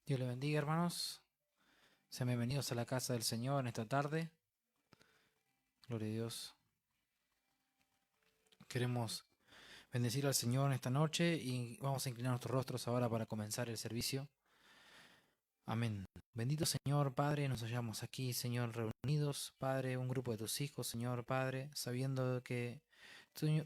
Dios le bendiga, hermanos. Sean bienvenidos a la casa del Señor en esta tarde. Gloria a Dios. Queremos bendecir al Señor en esta noche y vamos a inclinar nuestros rostros ahora para comenzar el servicio. Amén. Bendito Señor, Padre, nos hallamos aquí, Señor, reunidos, Padre, un grupo de tus hijos, Señor, Padre, sabiendo que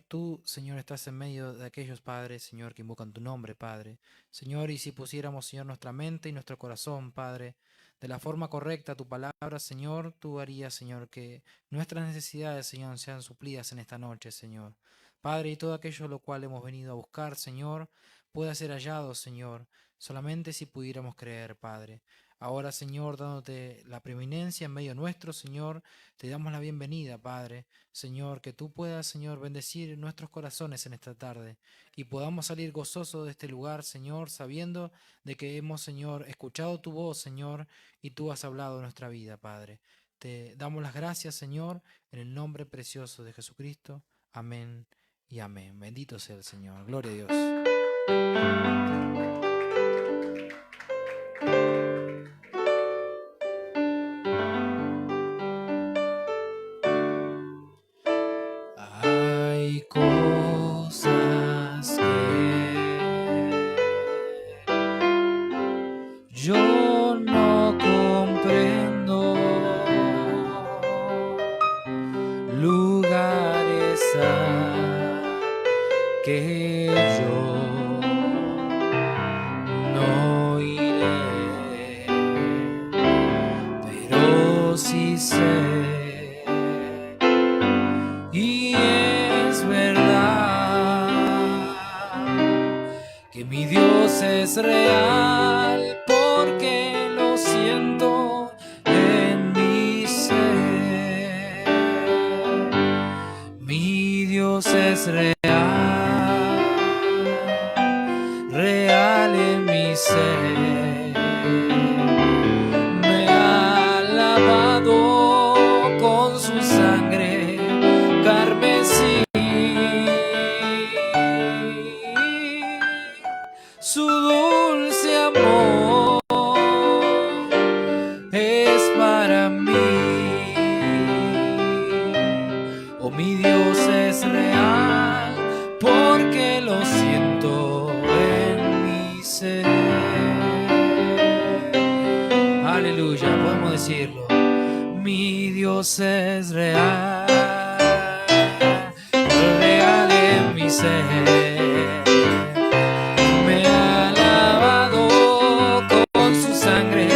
tú, Señor, estás en medio de aquellos padres, Señor, que invocan tu nombre, Padre. Señor, y si pusiéramos, Señor, nuestra mente y nuestro corazón, Padre, de la forma correcta a tu palabra, Señor, tú harías, Señor, que nuestras necesidades, Señor, sean suplidas en esta noche, Señor. Padre, y todo aquello lo cual hemos venido a buscar, Señor, pueda ser hallado, Señor, solamente si pudiéramos creer, Padre. Ahora, Señor, dándote la preeminencia en medio nuestro, Señor, te damos la bienvenida, Padre. Señor, que tú puedas, Señor, bendecir nuestros corazones en esta tarde y podamos salir gozosos de este lugar, Señor, sabiendo de que hemos, Señor, escuchado tu voz, Señor, y tú has hablado de nuestra vida, Padre. Te damos las gracias, Señor, en el nombre precioso de Jesucristo. Amén y amén. Bendito sea el Señor. Gloria a Dios. Hay cosas que yo no comprendo, lugares que yo no iré, pero sí sé, y es verdad que mi Dios es real, porque lo siento en mi ser. Mi Dios es real, real en mi ser. Me ha lavado con su sangre carmesí. Su dulce amor es para mí. Oh, mi Dios es real, porque lo siento en mi ser. Aleluya, podemos decirlo. Mi Dios es real, real en mi ser. Me ha lavado con su sangre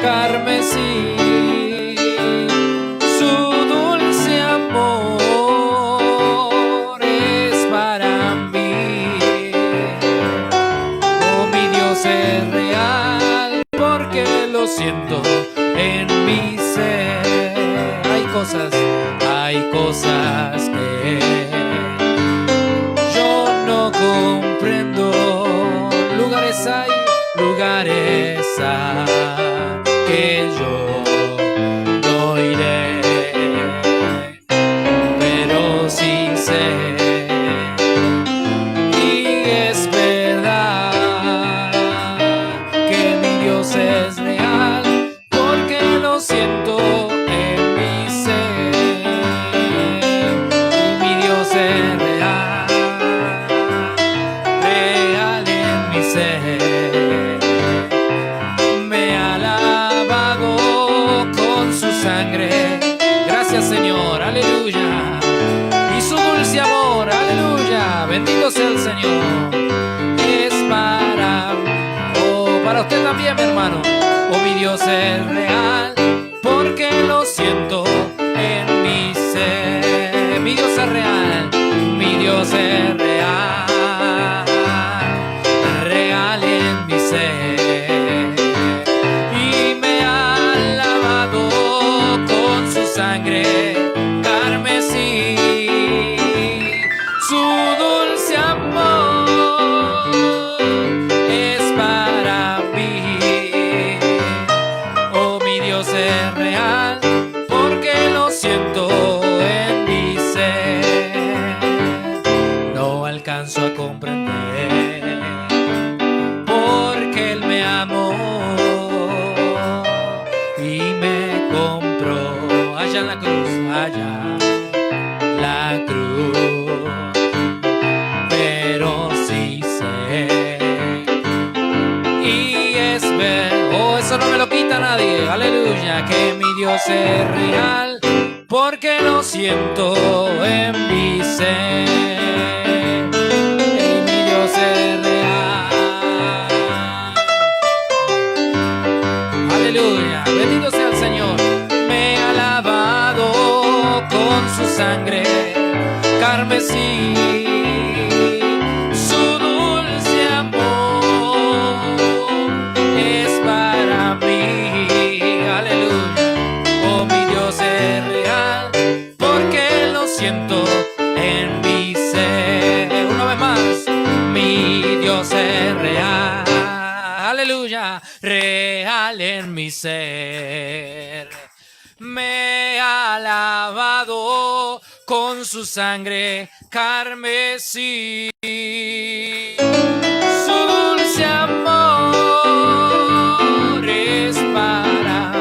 carmesí. Su dulce amor es para mí. Oh, mi Dios es real, porque lo siento en mi ser. Hay cosas que yo no comprendo. Lugares hay que yo no iré, pero sí sé, y es verdad que mi Dios es real, porque lo siento en mi ser. Mi Dios es real, real en mi ser. Me ha lavado con su sangre. Gracias, Señor, aleluya. Y su dulce amor, aleluya. Bendito sea el Señor. Es para usted también, mi hermano. Oh, mi Dios es real, porque lo siento en mi ser. Mi Dios es real, mi Dios es real, real en mi ser. Y me ha lavado con su sangre carmesí. Su dulce amor es para mí. Oh, mi Dios es real, porque lo siento en mi ser. la cruz, pero sí sé, y es ver, oh, eso no me lo quita nadie, aleluya, que mi Dios es real, porque lo siento en mi ser, y mi Dios es real. Aleluya, bendito sea el Señor. Me ha lavado con su sangre carmesí, su dulce amor es para mí. Aleluya, oh, mi Dios es real, porque lo siento en mi ser. Una vez más, mi Dios es real. Aleluya, real en mi ser. Me ha lavado con su sangre carmesí, su dulce amor es para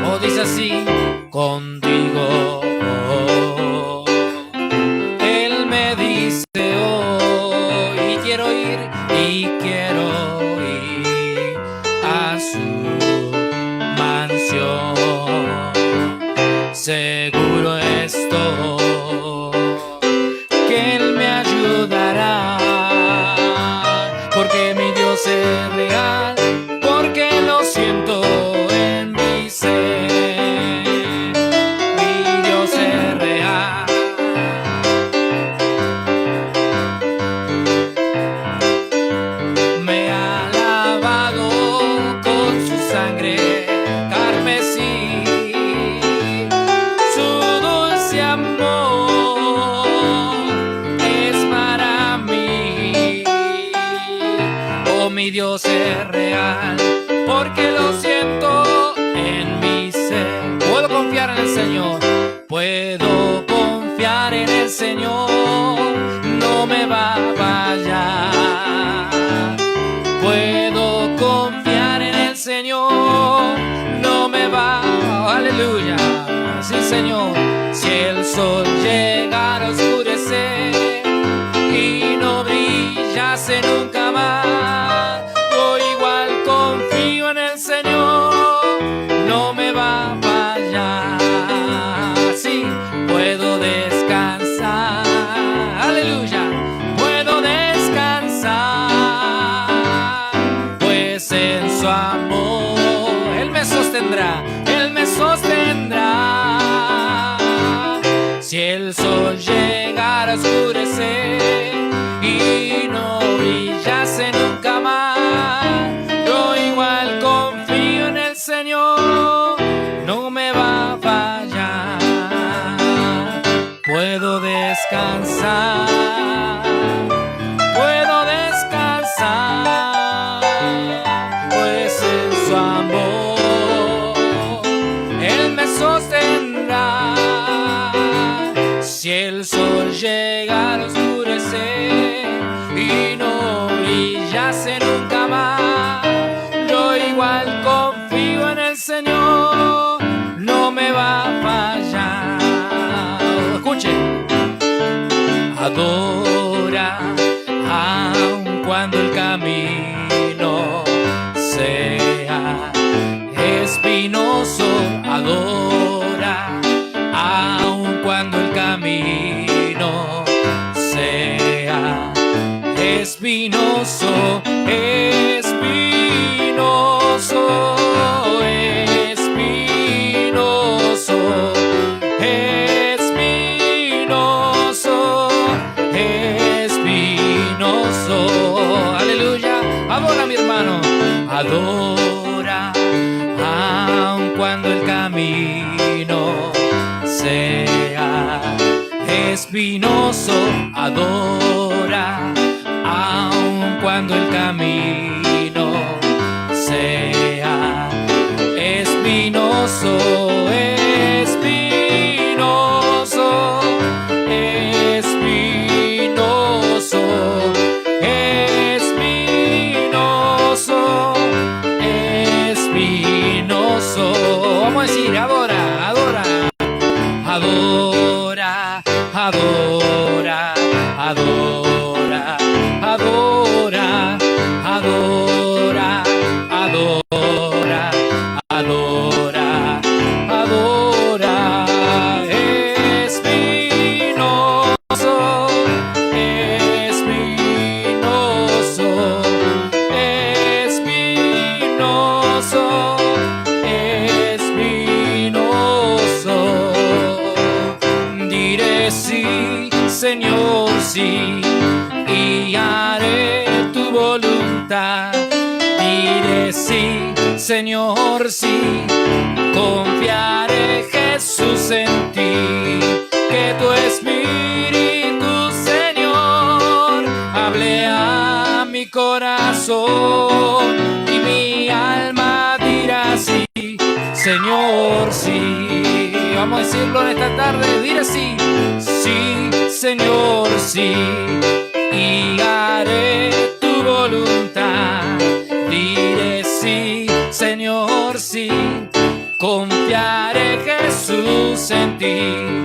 oh, dice así, contigo oh, Él me dice oh, y quiero ir a su mansión, seguro estoy que Él me ayudará, porque mi Dios es real, porque lo siento en mi ser, mi Dios es real. Me ha lavado con su sangre carmesí, su dulce amor es para mí. Oh, mi Dios es real, porque lo siento en mi ser. Puedo confiar en el Señor, puedo confiar en el Señor, no me va a fallar. Puedo confiar en el Señor, no me va, aleluya, sí Señor. Si el sol llegara a oscurecer y no brillase nunca más, yo igual confío en el Señor, no me va a fallar. Sí, puedo descansar, aleluya, puedo descansar, pues en su amor Él me sostendrá, Él me sostendrá. Si el sol llegara a oscurecer y no brillase nunca más, yo igual confío en el Señor, no me va a fallar. Puedo descansar, puedo descansar, pues en su amor Él me sostendrá. Si el sol llegara a oscurecer y no brillase nunca más, yo igual confío en el Señor, no me va a fallar. Escuche, adora aun cuando el camino sea espinoso, adora aun cuando el camino sea espinoso, espinoso, espinoso, espinoso, espinoso, aleluya. Adora, mi hermano, adora aun cuando el camino sea espinoso, adora aun cuando el camino sea espinoso, espinoso, espinoso, espinoso, diré sí, Señor, sí, confiaré, Jesús, en ti, que tu Espíritu, Señor, hable a mi corazón y mi alma dirá sí, Señor, sí. Vamos a decirlo en esta tarde, diré sí, sí, Señor, sí, y haré tu voluntad. Diré sí, Señor, sí, confiaré, Jesús, en ti,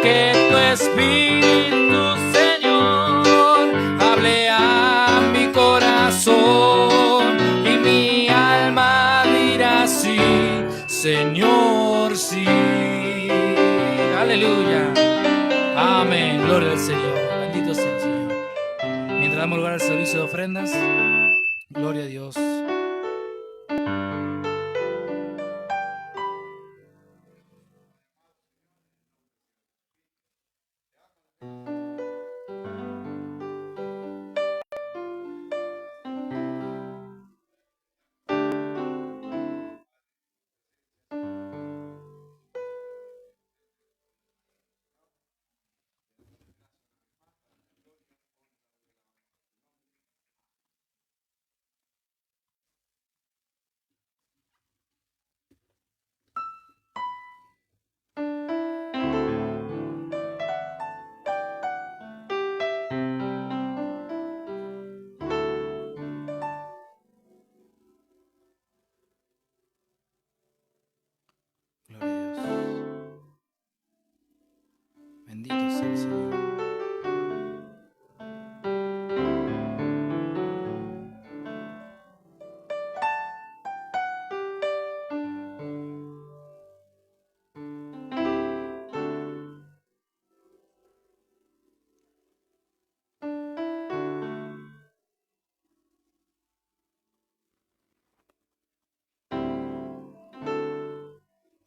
que tu Espíritu, Señor, hable a mi corazón y mi alma dirá sí, Señor, sí. Aleluya. Amén. Gloria al Señor. Bendito sea el Señor. Mientras damos lugar al servicio de ofrendas, gloria a Dios. Gloria a Dios. Bendito sea el Señor.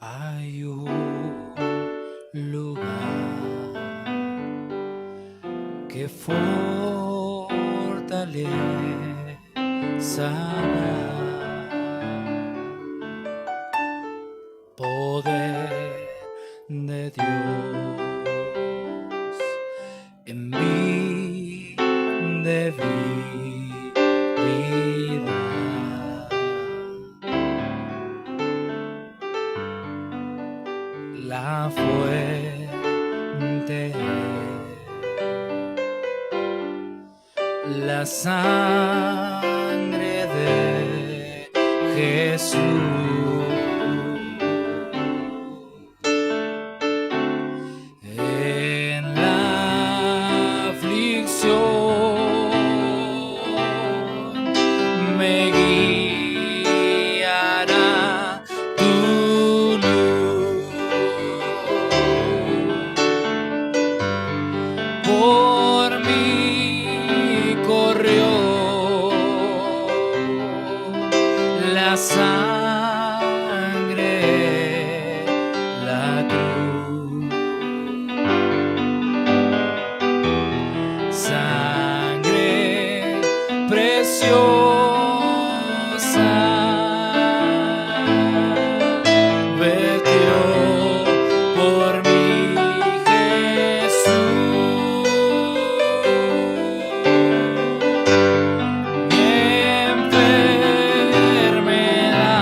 Hay un lugar que fortaleza, poder de Dios en mi debilidad. La fuente, la sangre de Jesús, en la aflicción me guiará tu luz. Por mí corrió la sangre, la cruz, sangre preciosa, vertió por mí Jesús. Mi enfermedad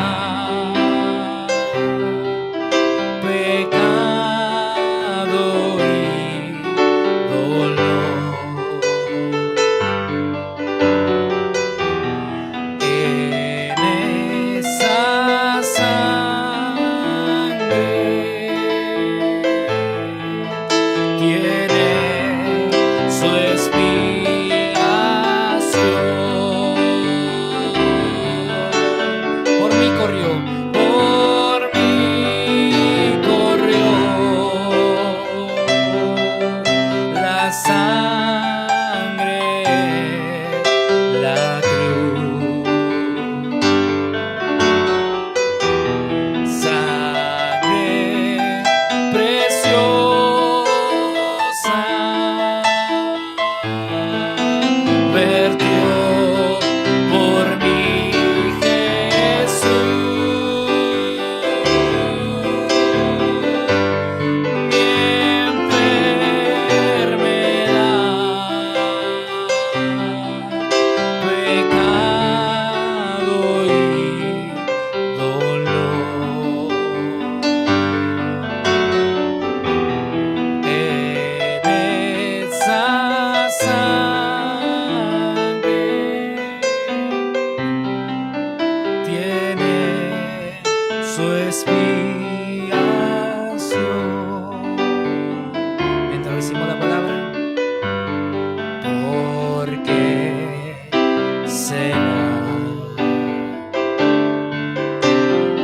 expiación. Mientras decimos la palabra, porque será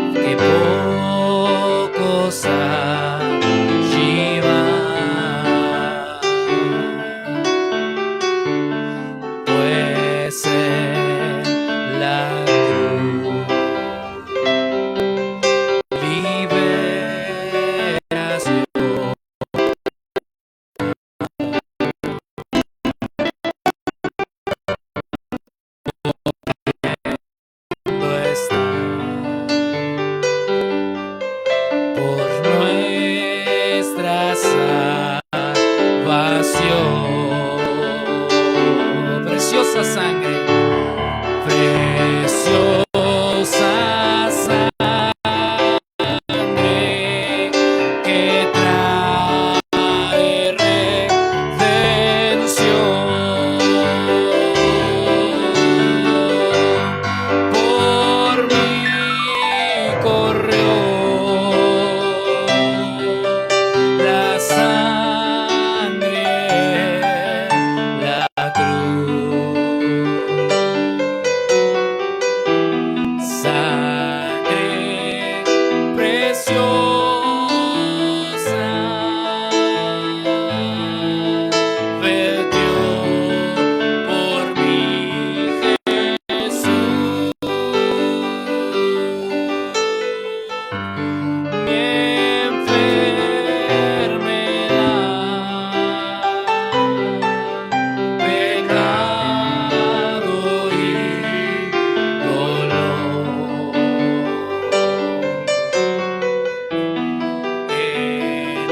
que pocos allí van, pues en la cruz liberación está. Por nuestra salvación, preciosa sangre, preciosa sangre que trae redención. Por mí corrió la sangre, la cruz, sangre preciosa, vertió por mí Jesús. Mi enfermedad, pecado y dolor, en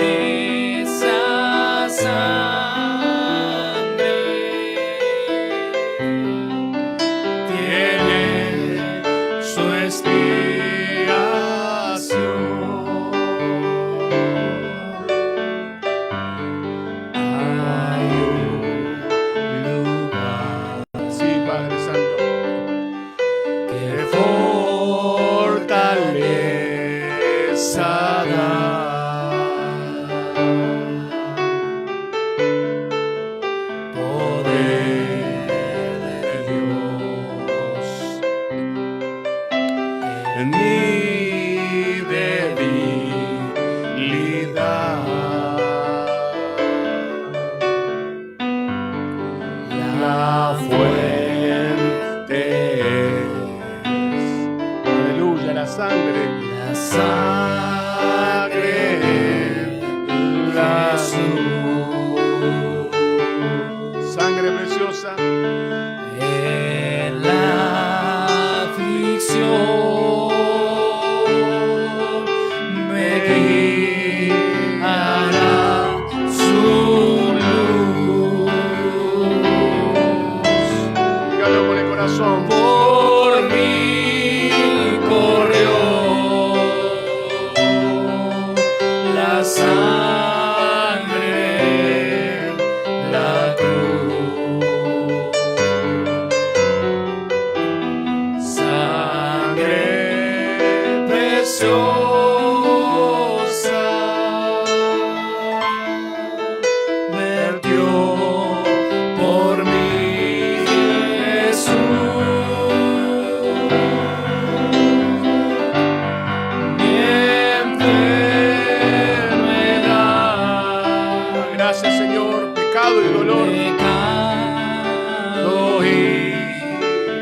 esa sangre tiene su expiación. Hay un lugar Sí, Padre Santo. que fortaleza da, poder de Dios en mi debilidad. La fuente es Aleluya, la sangre. la sangre de Jesús. Sangre preciosa. En la aflicción me guiará su luz. Dígalo con el corazón. Por mí corrió la sangre, la cruz, sangre preciosa, vertió por mí Jesús. Mi enfermedad, Gracias, Señor. Pecado y dolor. pecado y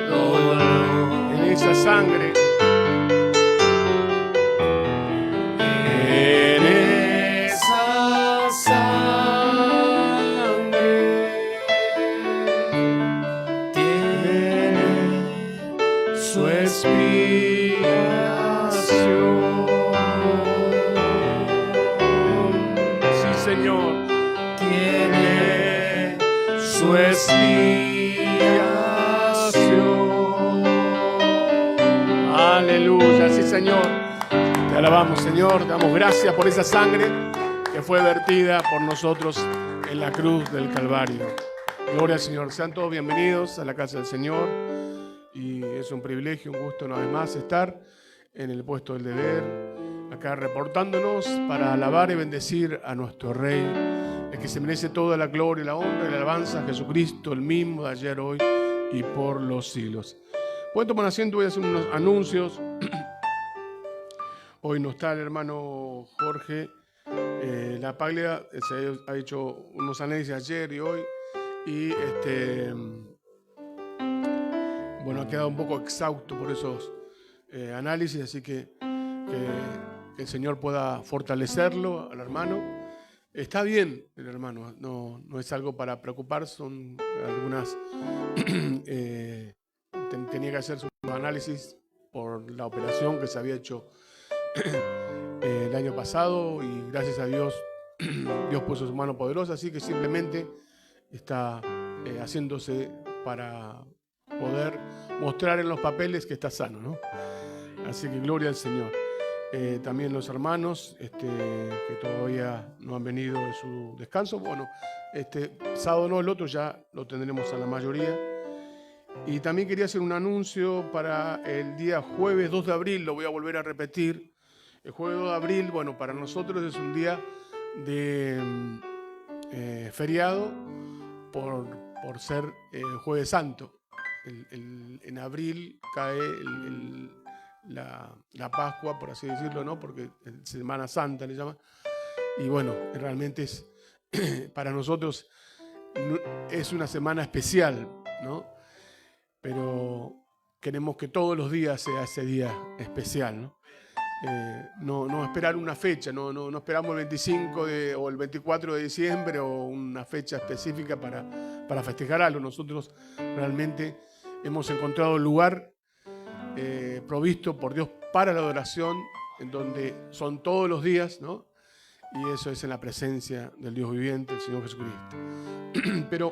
dolor, En esa sangre. en esa sangre tiene su expiación. Sí, Señor. Tiene su expiación. Aleluya. Sí, Señor. Te alabamos, Señor. Te damos gracias por esa sangre que fue vertida por nosotros en la cruz del Calvario. Gloria al Señor. Sean todos bienvenidos a la casa del Señor. Y es un privilegio, un gusto una vez más estar en el puesto del deber. acá reportándonos para alabar y bendecir a nuestro Rey, el que se merece toda la gloria y la honra y la alabanza a Jesucristo, el mismo de ayer, hoy y por los siglos. Pueden tomar asiento, voy a hacer unos anuncios. Hoy no está el hermano Jorge La Paglia, se ha hecho unos análisis ayer y hoy, y bueno, ha quedado un poco exhausto por esos análisis, así que el Señor pueda fortalecerlo al hermano. Está bien el hermano, no es algo para preocupar, son algunas... tenía que hacer sus análisis por la operación que se había hecho el año pasado, y gracias a Dios, Dios puso su mano poderosa, así que simplemente está haciéndose para poder mostrar en los papeles que está sano, ¿no? Así que gloria al Señor. También los hermanos que todavía no han venido de su descanso, bueno, sábado no, el otro ya lo tendremos a la mayoría. Y también quería hacer un anuncio para el día jueves 2 de abril, lo voy a volver a repetir. El jueves 2 de abril, bueno, para nosotros es un día de feriado por ser Jueves Santo. En abril cae la Pascua, por así decirlo, ¿no? Porque es Semana Santa le llama. Y bueno, realmente es para nosotros es una semana especial, ¿no? Pero queremos que todos los días sea ese día especial, ¿no? No esperar una fecha, no esperamos el 25 o el 24 de diciembre o una fecha específica para festejar algo. Nosotros realmente hemos encontrado el lugar provisto por Dios para la adoración, en donde son todos los días, ¿no? Y eso es en la presencia del Dios viviente, el Señor Jesucristo. Pero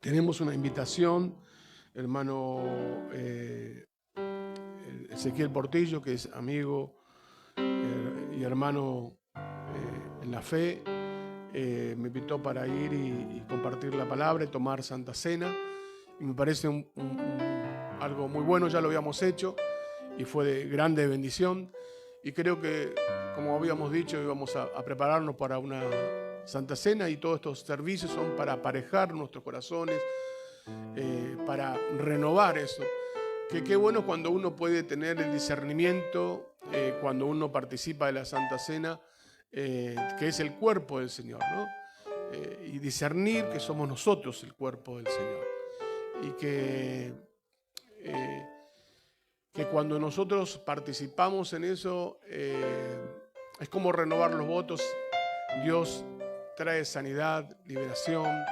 tenemos una invitación, hermano Ezequiel Portillo, que es amigo y hermano en la fe, me invitó para ir y compartir la palabra y tomar Santa Cena, y me parece algo muy bueno. Ya lo habíamos hecho y fue de grande bendición, y creo que, como habíamos dicho, íbamos a prepararnos para una Santa Cena, y todos estos servicios son para aparejar nuestros corazones, para renovar eso. Que qué bueno cuando uno puede tener el discernimiento, cuando uno participa de la Santa Cena, que es el cuerpo del Señor, ¿no? Y discernir que somos nosotros el cuerpo del Señor. Y que cuando nosotros participamos en eso, es como renovar los votos. Dios trae sanidad, liberación.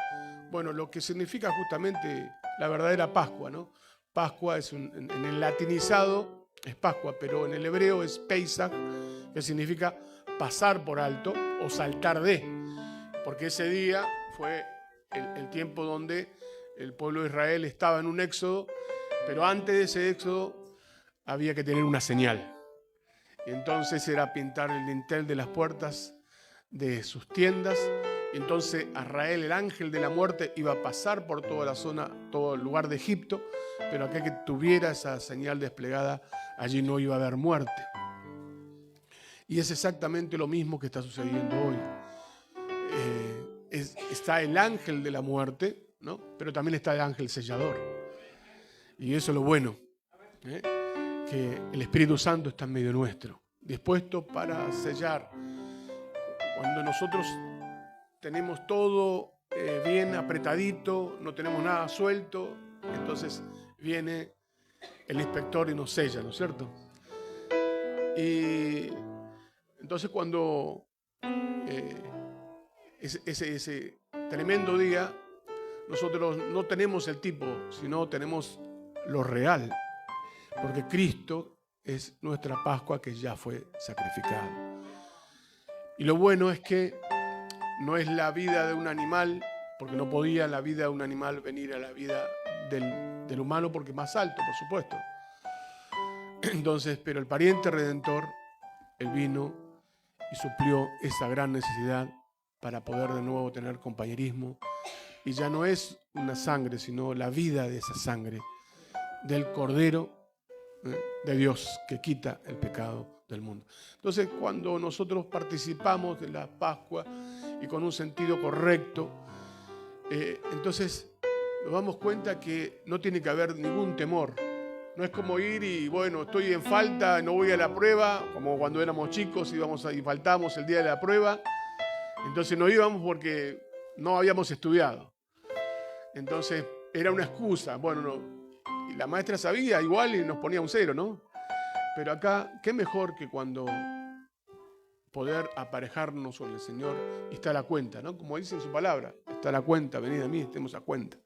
Bueno, lo que significa justamente la verdadera Pascua, ¿no? Pascua es en el latinizado es Pascua, pero en el hebreo es Pesach, que significa pasar por alto o saltar de, porque ese día fue el tiempo donde el pueblo de Israel estaba en un éxodo, pero antes de ese éxodo había que tener una señal. Entonces era pintar el dintel de las puertas de sus tiendas. Entonces Israel, el ángel de la muerte, iba a pasar por toda la zona, todo el lugar de Egipto, pero aquel que tuviera esa señal desplegada, allí no iba a haber muerte. Y es exactamente lo mismo que está sucediendo hoy. Está el ángel de la muerte, ¿no? Pero también está el ángel sellador. Y eso es lo bueno, que el Espíritu Santo está en medio nuestro, dispuesto para sellar. Cuando nosotros tenemos todo bien apretadito, no tenemos nada suelto, entonces viene el inspector y nos sella, ¿no es cierto? Y entonces cuando ese tremendo día, nosotros no tenemos el tipo, sino tenemos lo real, porque Cristo es nuestra Pascua que ya fue sacrificada. Y lo bueno es que no es la vida de un animal, porque no podía la vida de un animal venir a la vida del humano, porque es más alto, por supuesto. Entonces, pero el pariente redentor, él vino y suplió esa gran necesidad para poder de nuevo tener compañerismo. Y ya no es una sangre, sino la vida de esa sangre del Cordero de Dios que quita el pecado del mundo. Entonces, cuando nosotros participamos de la Pascua y con un sentido correcto, entonces nos damos cuenta que no tiene que haber ningún temor. No es como ir y, bueno, estoy en falta, no voy a la prueba, como cuando éramos chicos y faltábamos el día de la prueba. Entonces no íbamos porque no habíamos estudiado. Entonces era una excusa. Bueno, no. Y la maestra sabía igual y nos ponía un 0, ¿no? Pero acá, qué mejor que cuando poder aparejarnos con el Señor y estar a cuenta, ¿no? Como dice en su palabra, estar a cuenta, venid a mí, estemos a cuenta.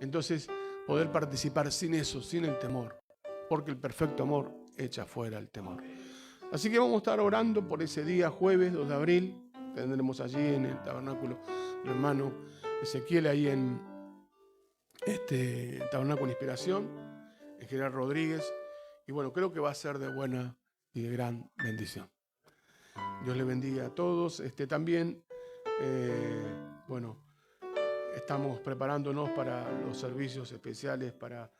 Entonces, poder participar sin eso, sin el temor, porque el perfecto amor echa fuera el temor. Así que vamos a estar orando por ese día, jueves 2 de abril. Tendremos allí en el tabernáculo del hermano Ezequiel, ahí en Tabernáculo Inspiración, en General Rodríguez. Y bueno, creo que va a ser de buena y de gran bendición. Dios le bendiga a todos. También, bueno, estamos preparándonos para los servicios especiales para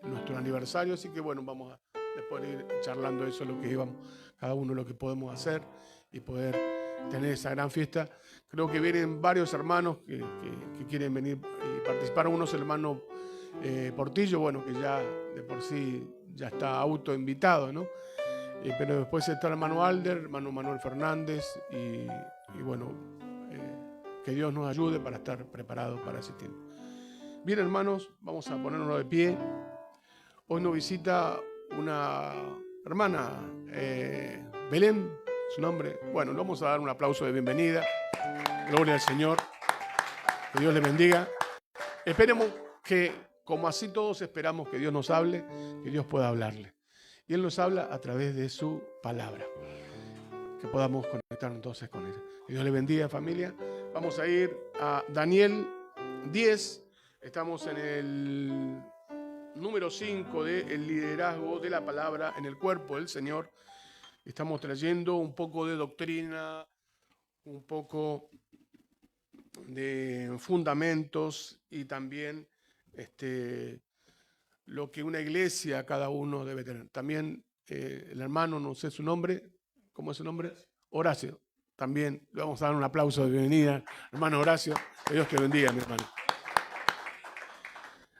nuestro aniversario. Así que bueno, vamos a después ir charlando eso, lo que íbamos, cada uno lo que podemos hacer y poder tener esa gran fiesta. Creo que vienen varios hermanos que quieren venir y participar. Unos hermanos Portillo, bueno, que ya de por sí ya está autoinvitado, ¿no? Pero después está el hermano Alder, hermano Manuel Fernández y bueno, que Dios nos ayude para estar preparados para ese tiempo. Bien, hermanos, vamos a ponernos de pie. Hoy nos visita una hermana, Belén, su nombre. Bueno, le vamos a dar un aplauso de bienvenida. Gloria al Señor. Que Dios le bendiga. Esperemos que, como así todos esperamos que Dios nos hable, que Dios pueda hablarle. Y Él nos habla a través de su palabra. Que podamos conectarnos entonces con Él. Que Dios le bendiga, familia. Vamos a ir a Daniel 10. Estamos en el número 5 del liderazgo de la palabra en el cuerpo del Señor. Estamos trayendo un poco de doctrina, un poco de fundamentos y también lo que una iglesia cada uno debe tener. También el hermano, no sé su nombre, ¿cómo es su nombre? Horacio. También le vamos a dar un aplauso de bienvenida, hermano Horacio. Que Dios te bendiga, mi hermano.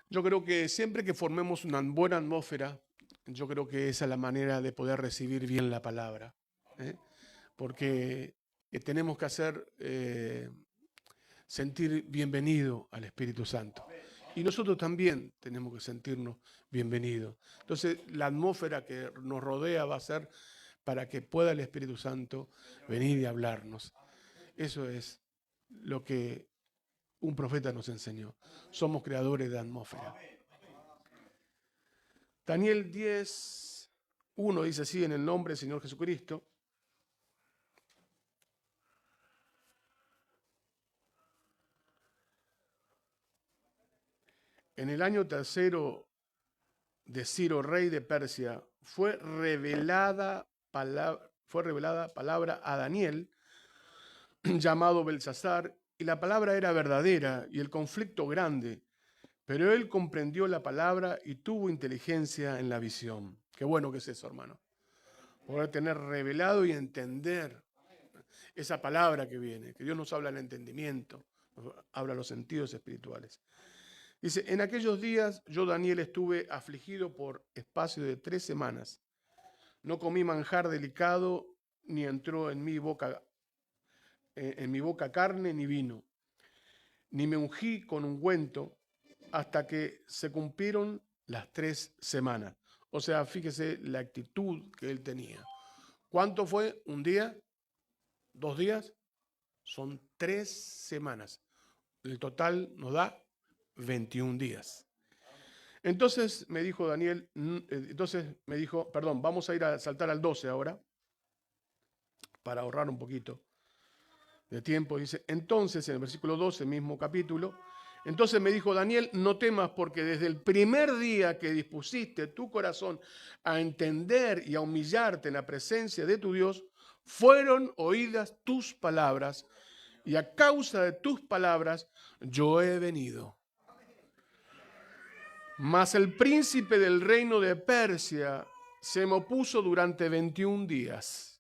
Yo creo que siempre que formemos una buena atmósfera, yo creo que esa es la manera de poder recibir bien la palabra. Porque tenemos que hacer sentir bienvenido al Espíritu Santo. Y nosotros también tenemos que sentirnos bienvenidos. Entonces, la atmósfera que nos rodea va a ser para que pueda el Espíritu Santo venir y hablarnos. Eso es lo que un profeta nos enseñó. Somos creadores de atmósfera. Daniel 10:1 dice así: en el nombre del Señor Jesucristo. En el año 3 de Ciro, rey de Persia, fue revelada palabra a Daniel, llamado Belsasar, y la palabra era verdadera y el conflicto grande, pero él comprendió la palabra y tuvo inteligencia en la visión. Qué bueno que es eso, hermano. Poder tener revelado y entender esa palabra que viene, que Dios nos habla en el entendimiento, nos habla los sentidos espirituales. Dice, en aquellos días yo, Daniel, estuve afligido por espacio de 3 semanas. No comí manjar delicado, ni entró en mi boca carne ni vino, ni me ungí con ungüento hasta que se cumplieron las 3 semanas. O sea, fíjese la actitud que él tenía. ¿Cuánto fue? ¿Un día? ¿2 días? Son 3 semanas. El total nos da 21 días. Entonces me dijo Daniel, vamos a ir a saltar al 12 ahora, para ahorrar un poquito de tiempo. Dice, entonces en el versículo 12, mismo capítulo, entonces me dijo Daniel, no temas, porque desde el primer día que dispusiste tu corazón a entender y a humillarte en la presencia de tu Dios, fueron oídas tus palabras, y a causa de tus palabras yo he venido. Mas el príncipe del reino de Persia se me opuso durante 21 días.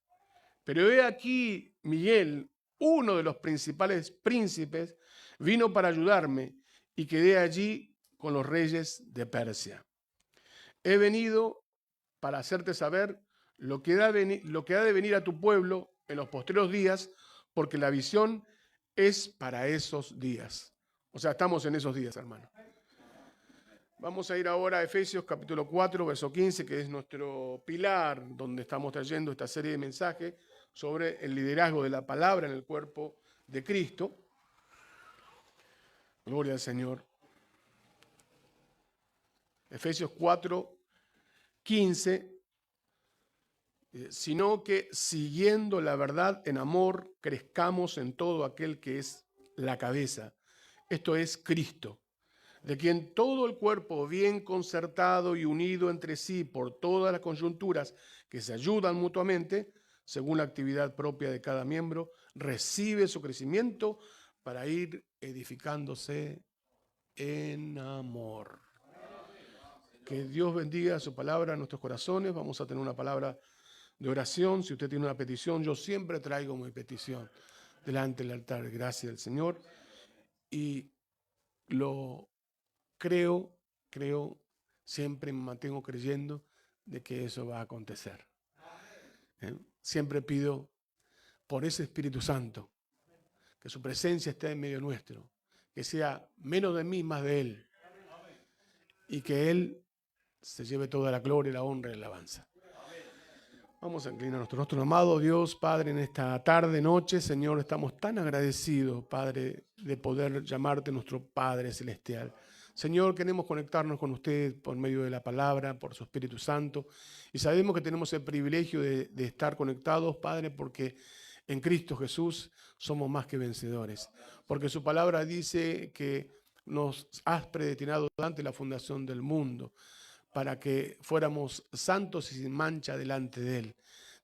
Pero he aquí, Miguel, uno de los principales príncipes, vino para ayudarme y quedé allí con los reyes de Persia. He venido para hacerte saber lo que ha de venir a tu pueblo en los postreros días, porque la visión es para esos días. O sea, estamos en esos días, hermano. Vamos a ir ahora a Efesios capítulo 4, verso 15, que es nuestro pilar, donde estamos trayendo esta serie de mensajes sobre el liderazgo de la palabra en el cuerpo de Cristo. Gloria al Señor. Efesios 4, 15. Sino que siguiendo la verdad en amor, crezcamos en todo aquel que es la cabeza. Esto es Cristo, de quien todo el cuerpo, bien concertado y unido entre sí por todas las coyunturas que se ayudan mutuamente, según la actividad propia de cada miembro, recibe su crecimiento para ir edificándose en amor. Que Dios bendiga su palabra en nuestros corazones. Vamos a tener una palabra de oración. Si usted tiene una petición, yo siempre traigo mi petición delante del altar. Gracias al Señor. Y lo creo, siempre me mantengo creyendo de que eso va a acontecer. Siempre pido por ese Espíritu Santo, que su presencia esté en medio nuestro, que sea menos de mí, más de Él, y que Él se lleve toda la gloria, la honra y la alabanza. Vamos a inclinar nuestro rostro. Amado Dios, Padre, en esta tarde, noche, Señor, estamos tan agradecidos, Padre, de poder llamarte nuestro Padre Celestial. Señor, queremos conectarnos con usted por medio de la palabra, por su Espíritu Santo, y sabemos que tenemos el privilegio de estar conectados, Padre, porque en Cristo Jesús somos más que vencedores, porque su palabra dice que nos has predestinado ante la fundación del mundo, para que fuéramos santos y sin mancha delante de Él.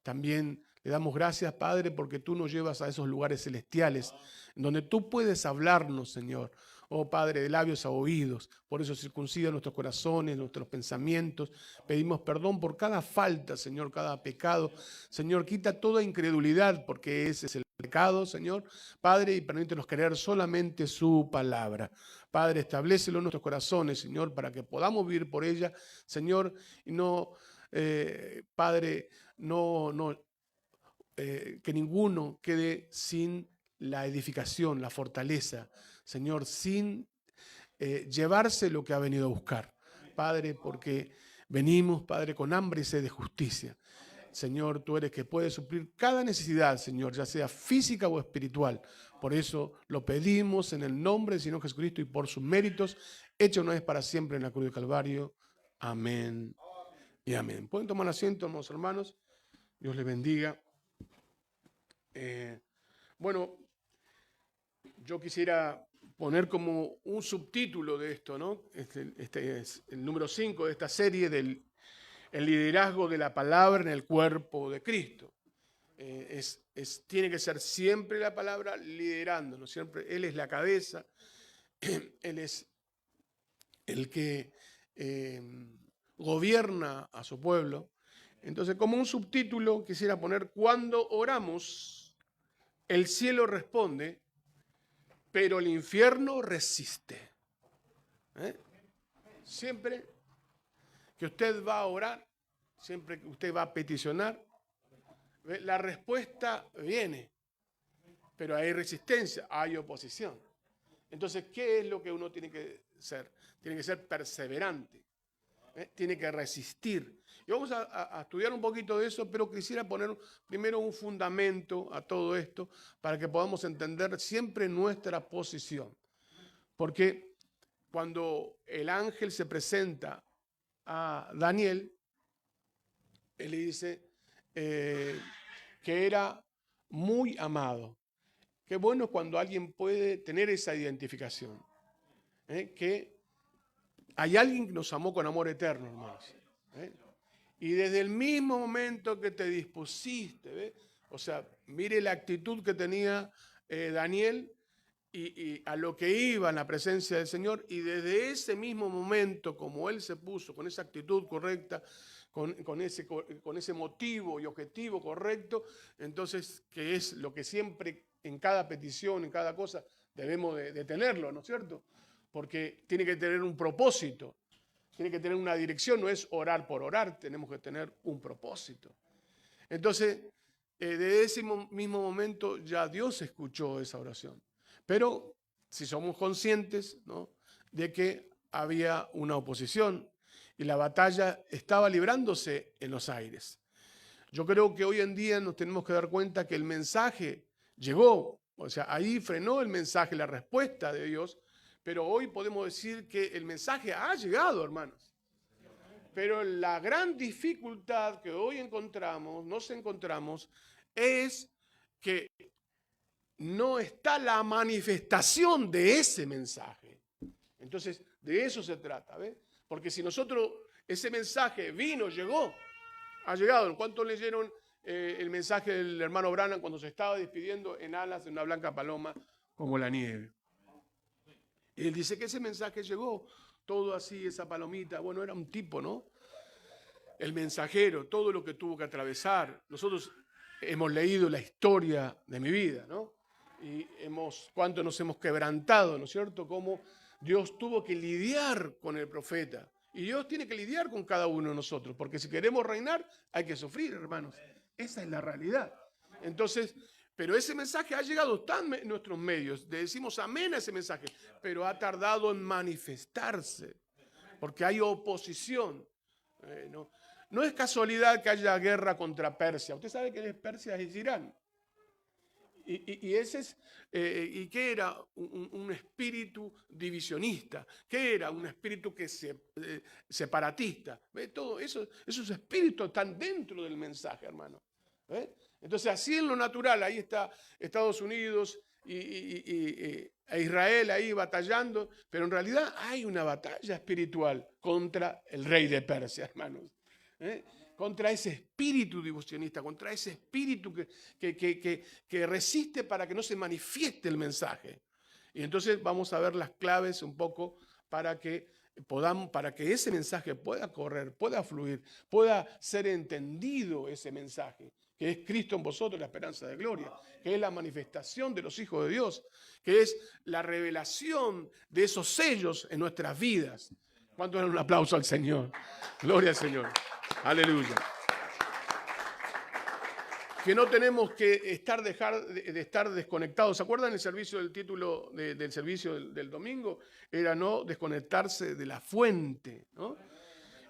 También le damos gracias, Padre, porque tú nos llevas a esos lugares celestiales, donde tú puedes hablarnos, Señor. Oh Padre, de labios a oídos. Por eso circuncida nuestros corazones, nuestros pensamientos. Pedimos perdón por cada falta, Señor, cada pecado. Señor, quita toda incredulidad, porque ese es el pecado, Señor. Padre, y permítenos creer solamente su palabra. Padre, establécelo en nuestros corazones, Señor, para que podamos vivir por ella, Señor, y no, Padre, que ninguno quede sin la edificación, la fortaleza, Señor, sin llevarse lo que ha venido a buscar. Padre, porque venimos, Padre, con hambre y sed de justicia. Señor, tú eres que puedes suplir cada necesidad, Señor, ya sea física o espiritual. Por eso lo pedimos en el nombre del Señor Jesucristo y por sus méritos, hecho no es para siempre en la cruz del Calvario. Amén y amén. Pueden tomar asiento, hermanos hermanos. Dios les bendiga. Bueno, yo quisiera poner como un subtítulo de esto, ¿no? Este es el número 5 de esta serie del el liderazgo de la palabra en el cuerpo de Cristo. Tiene que ser siempre la palabra liderándonos, siempre. Él es la cabeza, Él es el que gobierna a su pueblo. Entonces, como un subtítulo, quisiera poner: cuando oramos, el cielo responde, pero el infierno resiste. Siempre que usted va a orar, siempre que usted va a peticionar, la respuesta viene, pero hay resistencia, hay oposición. Entonces, ¿qué es lo que uno tiene que ser? Tiene que ser perseverante, tiene que resistir. Y vamos a estudiar un poquito de eso, pero quisiera poner primero un fundamento a todo esto para que podamos entender siempre nuestra posición. Porque cuando el ángel se presenta a Daniel, él le dice que era muy amado. Qué bueno cuando alguien puede tener esa identificación, que hay alguien que nos amó con amor eterno, hermanos. Y desde el mismo momento que te dispusiste, o sea, mire la actitud que tenía Daniel, y a lo que iba en la presencia del Señor, y desde ese mismo momento, como Él se puso con esa actitud correcta, con ese motivo y objetivo correcto, entonces, que es lo que siempre en cada petición, en cada cosa, debemos de tenerlo, ¿no es cierto? Porque tiene que tener un propósito, tiene que tener una dirección, no es orar por orar, tenemos que tener un propósito. Entonces, desde ese mismo momento ya Dios escuchó esa oración. Pero si somos conscientes, ¿no?, de que había una oposición y la batalla estaba librándose en los aires. Yo creo que hoy en día nos tenemos que dar cuenta que el mensaje llegó, o sea, ahí frenó el mensaje, la respuesta de Dios, pero hoy podemos decir que el mensaje ha llegado, hermanos. Pero la gran dificultad que hoy nos encontramos, es que no está la manifestación de ese mensaje. Entonces, de eso se trata, ¿ves? Porque si ese mensaje llegó, ha llegado. ¿Cuántos leyeron el mensaje del hermano Branham cuando se estaba despidiendo en alas de una blanca paloma como la nieve? Él dice que ese mensaje llegó, todo así, esa palomita, bueno, era un tipo, ¿no? El mensajero, todo lo que tuvo que atravesar. Nosotros hemos leído la historia de mi vida, ¿no? Y cuánto nos hemos quebrantado, ¿no es cierto? Cómo Dios tuvo que lidiar con el profeta. Y Dios tiene que lidiar con cada uno de nosotros, porque si queremos reinar, hay que sufrir, hermanos. Esa es la realidad. Entonces, pero ese mensaje ha llegado tan en nuestros medios, le decimos amén a ese mensaje, pero ha tardado en manifestarse, porque hay oposición. No es casualidad que haya guerra contra Persia. Usted sabe que Persia es Irán. Y ese es, ¿y qué era? Un espíritu divisionista. ¿Qué era? Un espíritu separatista. ¿Ve? Todo esos espíritus están dentro del mensaje, hermano. ¿Ve? Entonces, así en lo natural, ahí está Estados Unidos e Israel ahí batallando, pero en realidad hay una batalla espiritual contra el rey de Persia, hermanos. Contra ese espíritu divisionista, contra ese espíritu que resiste para que no se manifieste el mensaje. Y entonces vamos a ver las claves un poco para que ese mensaje pueda correr, pueda fluir, pueda ser entendido ese mensaje, que es Cristo en vosotros, la esperanza de gloria, que es la manifestación de los hijos de Dios, que es la revelación de esos sellos en nuestras vidas. ¿Cuánto dan un aplauso al Señor? Gloria al Señor. Aleluya. Que no tenemos que dejar de estar desconectados. ¿Se acuerdan el servicio, del título del servicio del domingo? Era no desconectarse de la fuente, ¿no?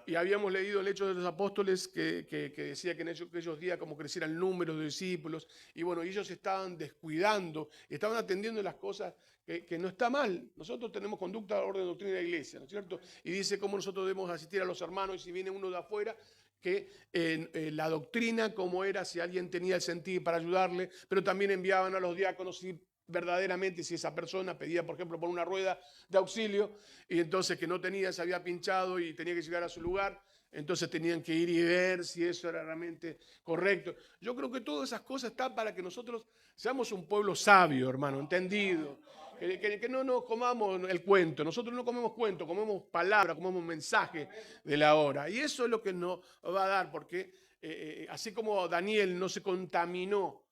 Y habíamos leído el Hechos de los Apóstoles que decía que en aquellos días como creciera el número de discípulos. Y bueno, ellos estaban descuidando, estaban atendiendo las cosas que no está mal. Nosotros tenemos conducta, orden, doctrina de la iglesia, ¿no es cierto? Y dice cómo nosotros debemos asistir a los hermanos y si viene uno de afuera, que la doctrina como era, si alguien tenía el sentido para ayudarle, pero también enviaban a los diáconos si verdaderamente si esa persona pedía, por ejemplo, por una rueda de auxilio y entonces que no tenía, se había pinchado y tenía que llegar a su lugar, entonces tenían que ir y ver si eso era realmente correcto. Yo creo que todas esas cosas están para que nosotros seamos un pueblo sabio, hermano, entendido. Que no nos comamos el cuento. Nosotros no comemos cuento, comemos palabra, comemos mensaje de la hora. Y eso es lo que nos va a dar, porque así como Daniel no se contaminó,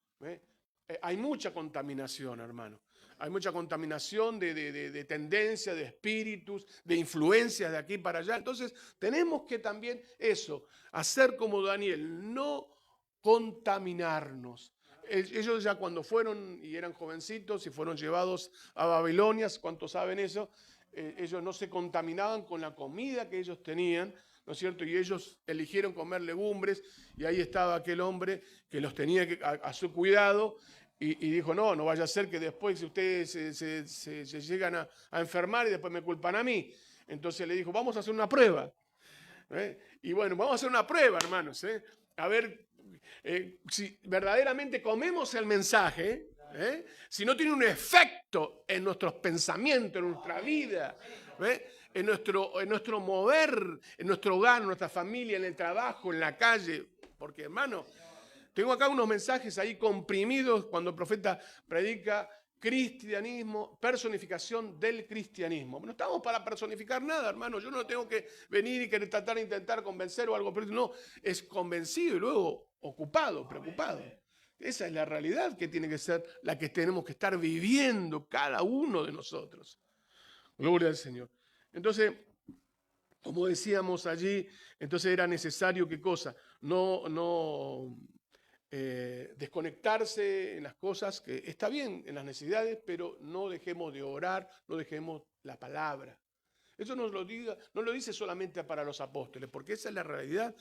hay mucha contaminación, hermano. Hay mucha contaminación de tendencia, de espíritus, de influencias de aquí para allá. Entonces, tenemos que también hacer como Daniel, no contaminarnos. Ellos ya cuando fueron y eran jovencitos y fueron llevados a Babilonia, ¿cuántos saben eso? Ellos no se contaminaban con la comida que ellos tenían, ¿no es cierto? Y ellos eligieron comer legumbres y ahí estaba aquel hombre que los tenía a su cuidado y dijo, no vaya a ser que después ustedes se llegan a enfermar y después me culpan a mí. Entonces le dijo, vamos a hacer una prueba. Y bueno, vamos a hacer una prueba, hermanos. A ver si verdaderamente comemos el mensaje, si no tiene un efecto en nuestros pensamientos, en nuestra vida, en nuestro mover, en nuestro hogar, en nuestra familia, en el trabajo, en la calle. Porque, hermano, tengo acá unos mensajes ahí comprimidos cuando el profeta predica cristianismo, personificación del cristianismo. No estamos para personificar nada, hermano. Yo no tengo que venir y querer tratar de intentar convencer o algo, pero no, es convencido y luego ocupado, preocupado. Esa es la realidad que tiene que ser la que tenemos que estar viviendo cada uno de nosotros. Gloria al Señor. Entonces, como decíamos allí, entonces era necesario, ¿qué cosa? No desconectarse en las cosas, que está bien en las necesidades, pero no dejemos de orar, no dejemos la palabra. Eso no lo dice solamente para los apóstoles, porque esa es la realidad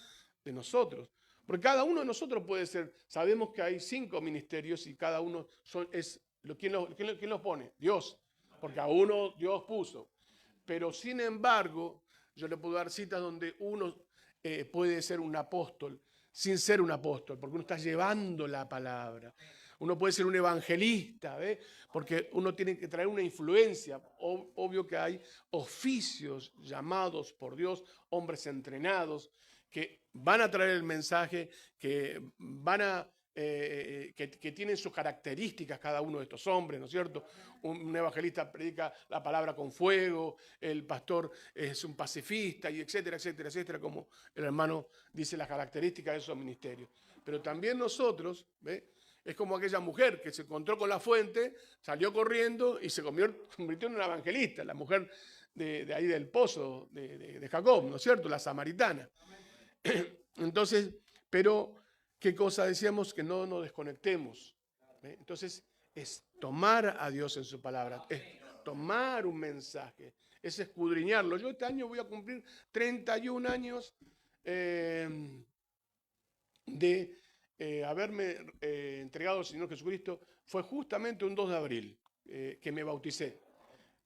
de nosotros. Porque cada uno de nosotros puede ser, sabemos que hay 5 ministerios y cada uno ¿quién los pone? Dios, porque a uno Dios puso. Pero sin embargo, yo le puedo dar citas donde uno puede ser un apóstol sin ser un apóstol, porque uno está llevando la palabra. Uno puede ser un evangelista, ¿ve? Porque uno tiene que traer una influencia. Obvio que hay oficios llamados por Dios, hombres entrenados, que van a traer el mensaje, que van a que tienen sus características cada uno de estos hombres, ¿no es cierto? Un evangelista predica la palabra con fuego, el pastor es un pacifista, y etcétera, etcétera, etcétera, como el hermano dice las características de esos ministerios. Pero también nosotros, ¿ve? Es como aquella mujer que se encontró con la fuente, salió corriendo y se convirtió en una evangelista, la mujer de ahí del pozo de Jacob, ¿no es cierto? La samaritana. Entonces, pero ¿qué cosa decíamos? Que no nos desconectemos. ¿Ve? Entonces, es tomar a Dios en su palabra, es tomar un mensaje, es escudriñarlo. Yo este año voy a cumplir 31 años de haberme entregado al Señor Jesucristo. Fue justamente un 2 de abril que me bauticé.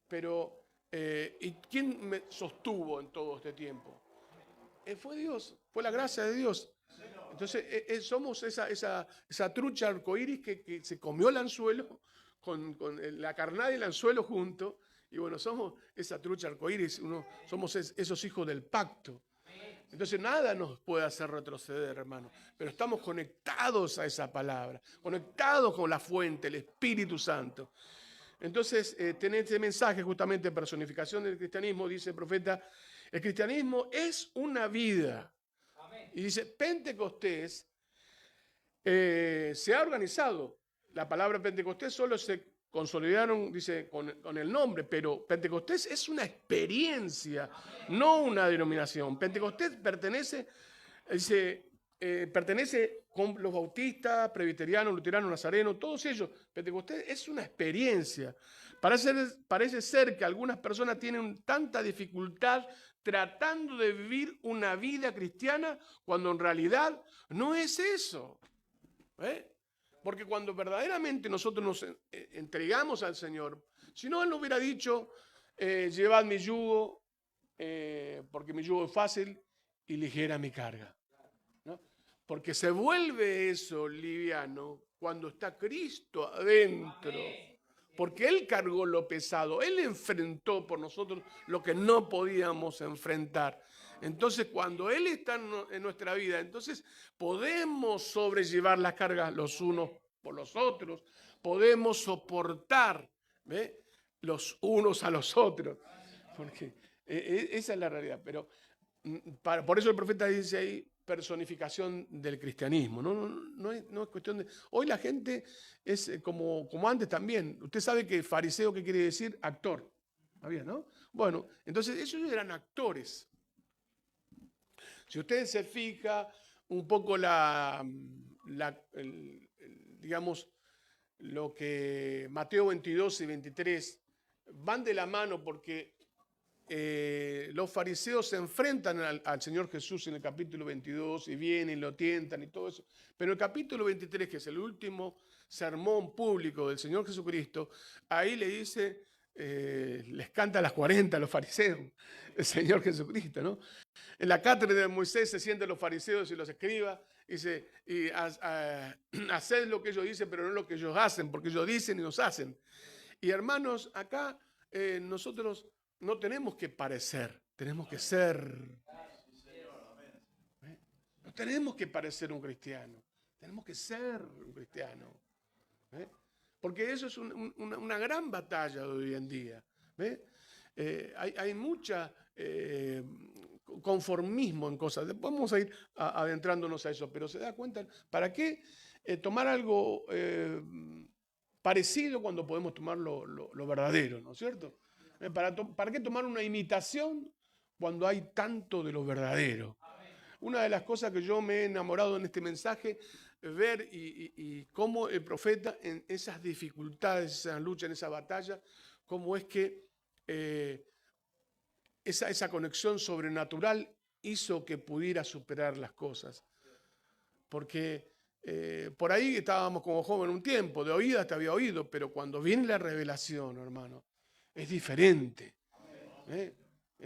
Pero, ¿y quién me sostuvo en todo este tiempo? Fue Dios, fue la gracia de Dios. Entonces somos esa trucha arcoíris que se comió el anzuelo con la carnada y el anzuelo junto. Y bueno, somos esa trucha arcoíris, somos esos hijos del pacto. Entonces nada nos puede hacer retroceder, hermano. Pero estamos conectados a esa palabra, conectados con la fuente, el Espíritu Santo. Entonces, tener este mensaje justamente, personificación del cristianismo, dice el profeta, el cristianismo es una vida. Y dice, Pentecostés se ha organizado. La palabra Pentecostés solo se consolidaron, dice, con el nombre, pero Pentecostés es una experiencia, no una denominación. Pentecostés pertenece con los bautistas, presbiterianos, luteranos, nazarenos, todos ellos. Pentecostés es una experiencia. Parece ser que algunas personas tienen tanta dificultad tratando de vivir una vida cristiana cuando en realidad no es eso. Porque cuando verdaderamente nosotros nos entregamos al Señor, si no, Él no hubiera dicho, llevad mi yugo, porque mi yugo es fácil y ligera mi carga. ¿No? Porque se vuelve eso liviano cuando está Cristo adentro. Porque Él cargó lo pesado, Él enfrentó por nosotros lo que no podíamos enfrentar. Entonces, cuando Él está en nuestra vida, entonces podemos sobrellevar las cargas los unos por los otros, podemos soportar, ¿ve? Los unos a los otros. Porque esa es la realidad. Pero por eso el profeta dice ahí, personificación del cristianismo. No es cuestión de... Hoy la gente es como antes también. Usted sabe que fariseo, ¿qué quiere decir? Actor. ¿Sabía, no? Bueno, entonces ellos eran actores. Si usted se fija un poco digamos, lo que Mateo 22 y 23 van de la mano porque los fariseos se enfrentan al Señor Jesús en el capítulo 22 y vienen y lo tientan y todo eso. Pero el capítulo 23, que es el último sermón público del Señor Jesucristo, ahí le dice, les canta a las 40 a los fariseos, el Señor Jesucristo, ¿no? En la cátedra de Moisés se sienten los fariseos y los escribas, dice, y haced lo que ellos dicen, pero no lo que ellos hacen, porque ellos dicen y nos hacen. Y hermanos, acá nosotros no tenemos que parecer, tenemos que ser. No tenemos que parecer un cristiano, tenemos que ser un cristiano. Porque eso es una gran batalla de hoy en día. ¿Ve? Hay mucha conformismo en cosas. Después vamos a ir adentrándonos a eso, pero se da cuenta, ¿para qué tomar algo parecido cuando podemos tomar lo verdadero, ¿no es cierto? ¿Para qué tomar una imitación cuando hay tanto de lo verdadero? Una de las cosas que yo me he enamorado en este mensaje, ver y cómo el profeta en esas dificultades, esa lucha, en esa batalla, cómo es que esa conexión sobrenatural hizo que pudiera superar las cosas. Porque por ahí estábamos como joven un tiempo, de oídas te había oído, pero cuando viene la revelación, hermano, es diferente.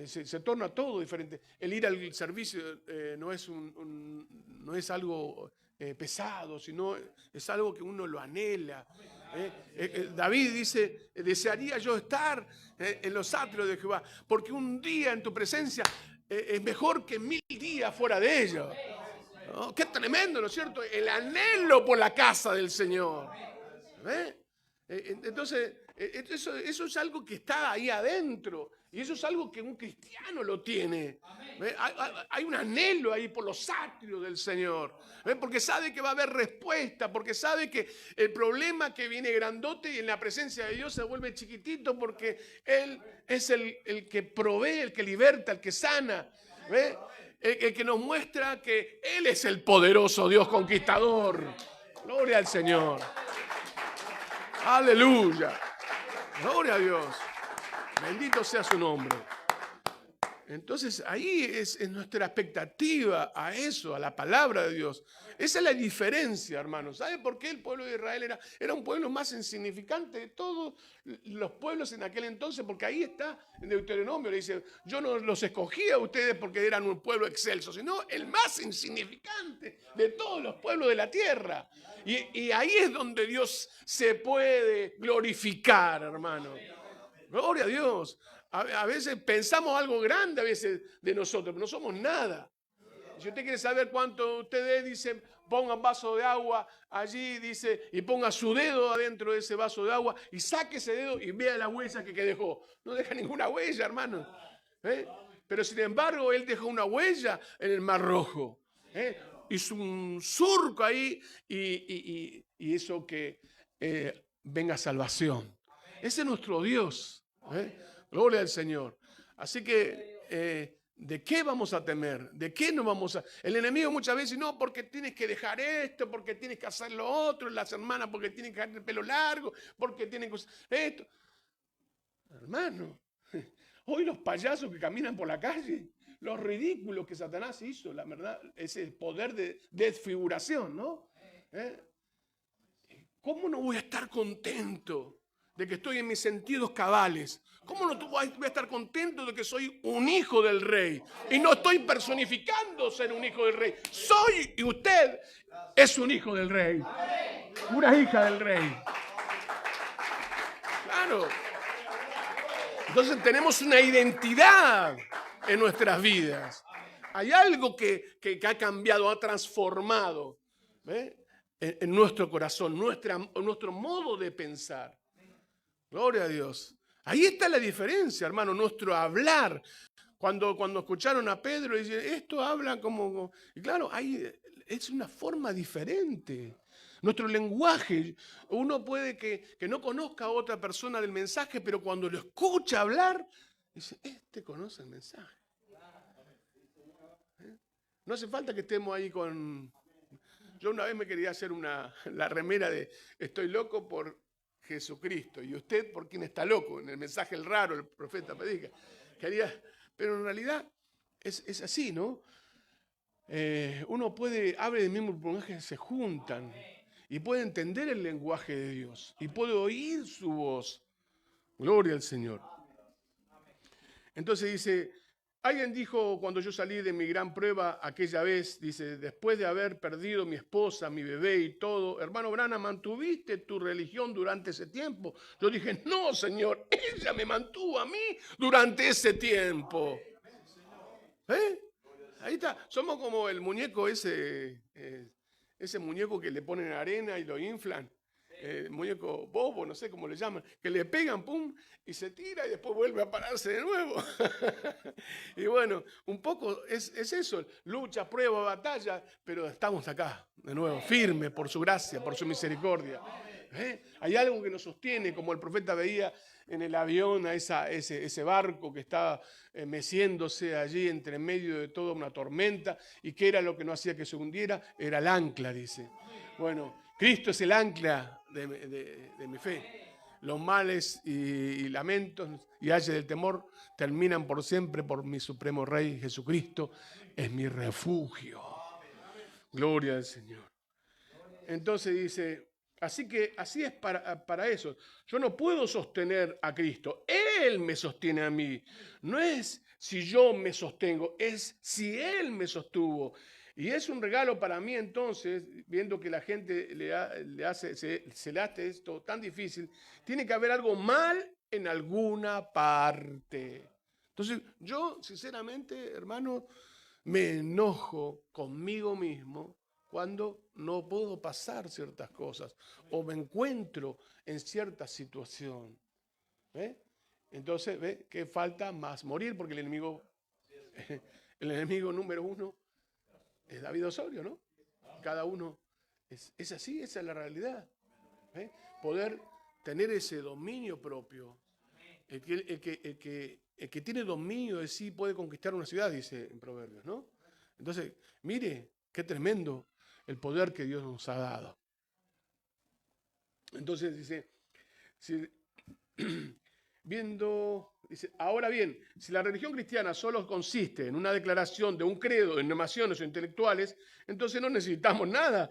Se torna todo diferente. El ir al servicio no es algo pesado, sino es algo que uno lo anhela. David dice, desearía yo estar en los atrios de Jehová, porque un día en tu presencia es mejor que 1000 días fuera de ellos. ¿No? Qué tremendo, ¿no es cierto? El anhelo por la casa del Señor. Entonces, eso es algo que está ahí adentro. Y eso es algo que un cristiano lo tiene. Hay un anhelo ahí por los atrios del Señor. Porque sabe que va a haber respuesta. Porque sabe que el problema que viene grandote y en la presencia de Dios se vuelve chiquitito. Porque Él es el que provee, el que liberta, el que sana. El que nos muestra que Él es el poderoso Dios conquistador. Gloria al Señor. Aleluya. Gloria a Dios. Bendito sea su nombre. Entonces ahí es nuestra expectativa a eso, a la palabra de Dios. Esa es la diferencia, hermanos. ¿Sabe por qué el pueblo de Israel era un pueblo más insignificante de todos los pueblos en aquel entonces? Porque ahí está en Deuteronomio, le dice, yo no los escogí a ustedes porque eran un pueblo excelso, sino el más insignificante de todos los pueblos de la tierra. Y ahí es donde Dios se puede glorificar, hermano. Gloria a Dios. A veces pensamos algo grande a veces de nosotros, pero no somos nada. Si usted quiere saber cuánto usted es, dice, ponga un vaso de agua allí, dice, y ponga su dedo adentro de ese vaso de agua y saque ese dedo y vea la huella que dejó. No deja ninguna huella, hermano. Pero sin embargo, él dejó una huella en el Mar Rojo. Hizo un surco ahí y hizo que venga salvación. Ese es nuestro Dios. Gloria al Señor. Así que, ¿de qué vamos a temer? ¿De qué no vamos a...? El enemigo muchas veces, no, porque tienes que dejar esto, porque tienes que hacer lo otro, las hermanas porque tienen que dejar el pelo largo, porque tienen que hacer esto. Hermano, hoy los payasos que caminan por la calle, los ridículos que Satanás hizo, la verdad, ese poder de desfiguración, ¿no? ¿Cómo no voy a estar contento de que estoy en mis sentidos cabales? ¿Cómo no voy a estar contento de que soy un hijo del rey? Y no estoy personificando ser un hijo del rey. Soy, y usted es un hijo del rey. Una hija del rey. Claro. Entonces tenemos una identidad en nuestras vidas. Hay algo que ha cambiado, ha transformado en nuestro corazón, nuestro modo de pensar. Gloria a Dios. Ahí está la diferencia, hermano, nuestro hablar. Cuando escucharon a Pedro, dicen, esto habla como... Y claro, ahí es una forma diferente. Nuestro lenguaje, uno puede que no conozca a otra persona del mensaje, pero cuando lo escucha hablar, dice, este conoce el mensaje. No hace falta que estemos ahí con... Yo una vez me quería hacer la remera de estoy loco por Jesucristo. Y usted por quien está loco. En el mensaje el raro, el profeta predica. Pero en realidad es así, ¿no? Uno abre el mismo lenguaje, se juntan. Y puede entender el lenguaje de Dios. Y puede oír su voz. Gloria al Señor. Entonces dice... Alguien dijo cuando yo salí de mi gran prueba aquella vez, dice, después de haber perdido mi esposa, mi bebé y todo, hermano Branham, ¿mantuviste tu religión durante ese tiempo? Yo dije, no, Señor, ella me mantuvo a mí durante ese tiempo. Ahí está, somos como el muñeco ese muñeco que le ponen arena y lo inflan. muñeco bobo, no sé cómo le llaman, que le pegan, pum, y se tira y después vuelve a pararse de nuevo. Y bueno, un poco es eso, lucha, prueba, batalla, pero estamos acá, de nuevo, firmes por su gracia, por su misericordia. Hay algo que nos sostiene, como el profeta veía en el avión a ese barco que estaba meciéndose allí entre medio de toda una tormenta, y que era lo que no hacía que se hundiera, era el ancla, dice. Bueno, Cristo es el ancla de mi fe. Los males y lamentos y ayes del temor terminan por siempre por mi supremo Rey Jesucristo, es mi refugio. Gloria al Señor. Entonces dice, así es para eso. Yo no puedo sostener a Cristo, Él me sostiene a mí. No es si yo me sostengo, es si Él me sostuvo. Y es un regalo para mí entonces, viendo que la gente se le hace esto tan difícil, tiene que haber algo mal en alguna parte. Entonces yo sinceramente, hermano, me enojo conmigo mismo cuando no puedo pasar ciertas cosas o me encuentro en cierta situación. ¿Ve? Entonces, ¿ve? Que falta más morir, porque el enemigo número uno es David Osorio, ¿no? Cada uno es así, esa es la realidad. ¿Ve? Poder tener ese dominio propio. El que tiene dominio de sí puede conquistar una ciudad, dice en Proverbios, ¿no? Entonces, mire, qué tremendo el poder que Dios nos ha dado. Entonces dice, dice, ahora bien, si la religión cristiana solo consiste en una declaración de un credo, en nominaciones o intelectuales, entonces no necesitamos nada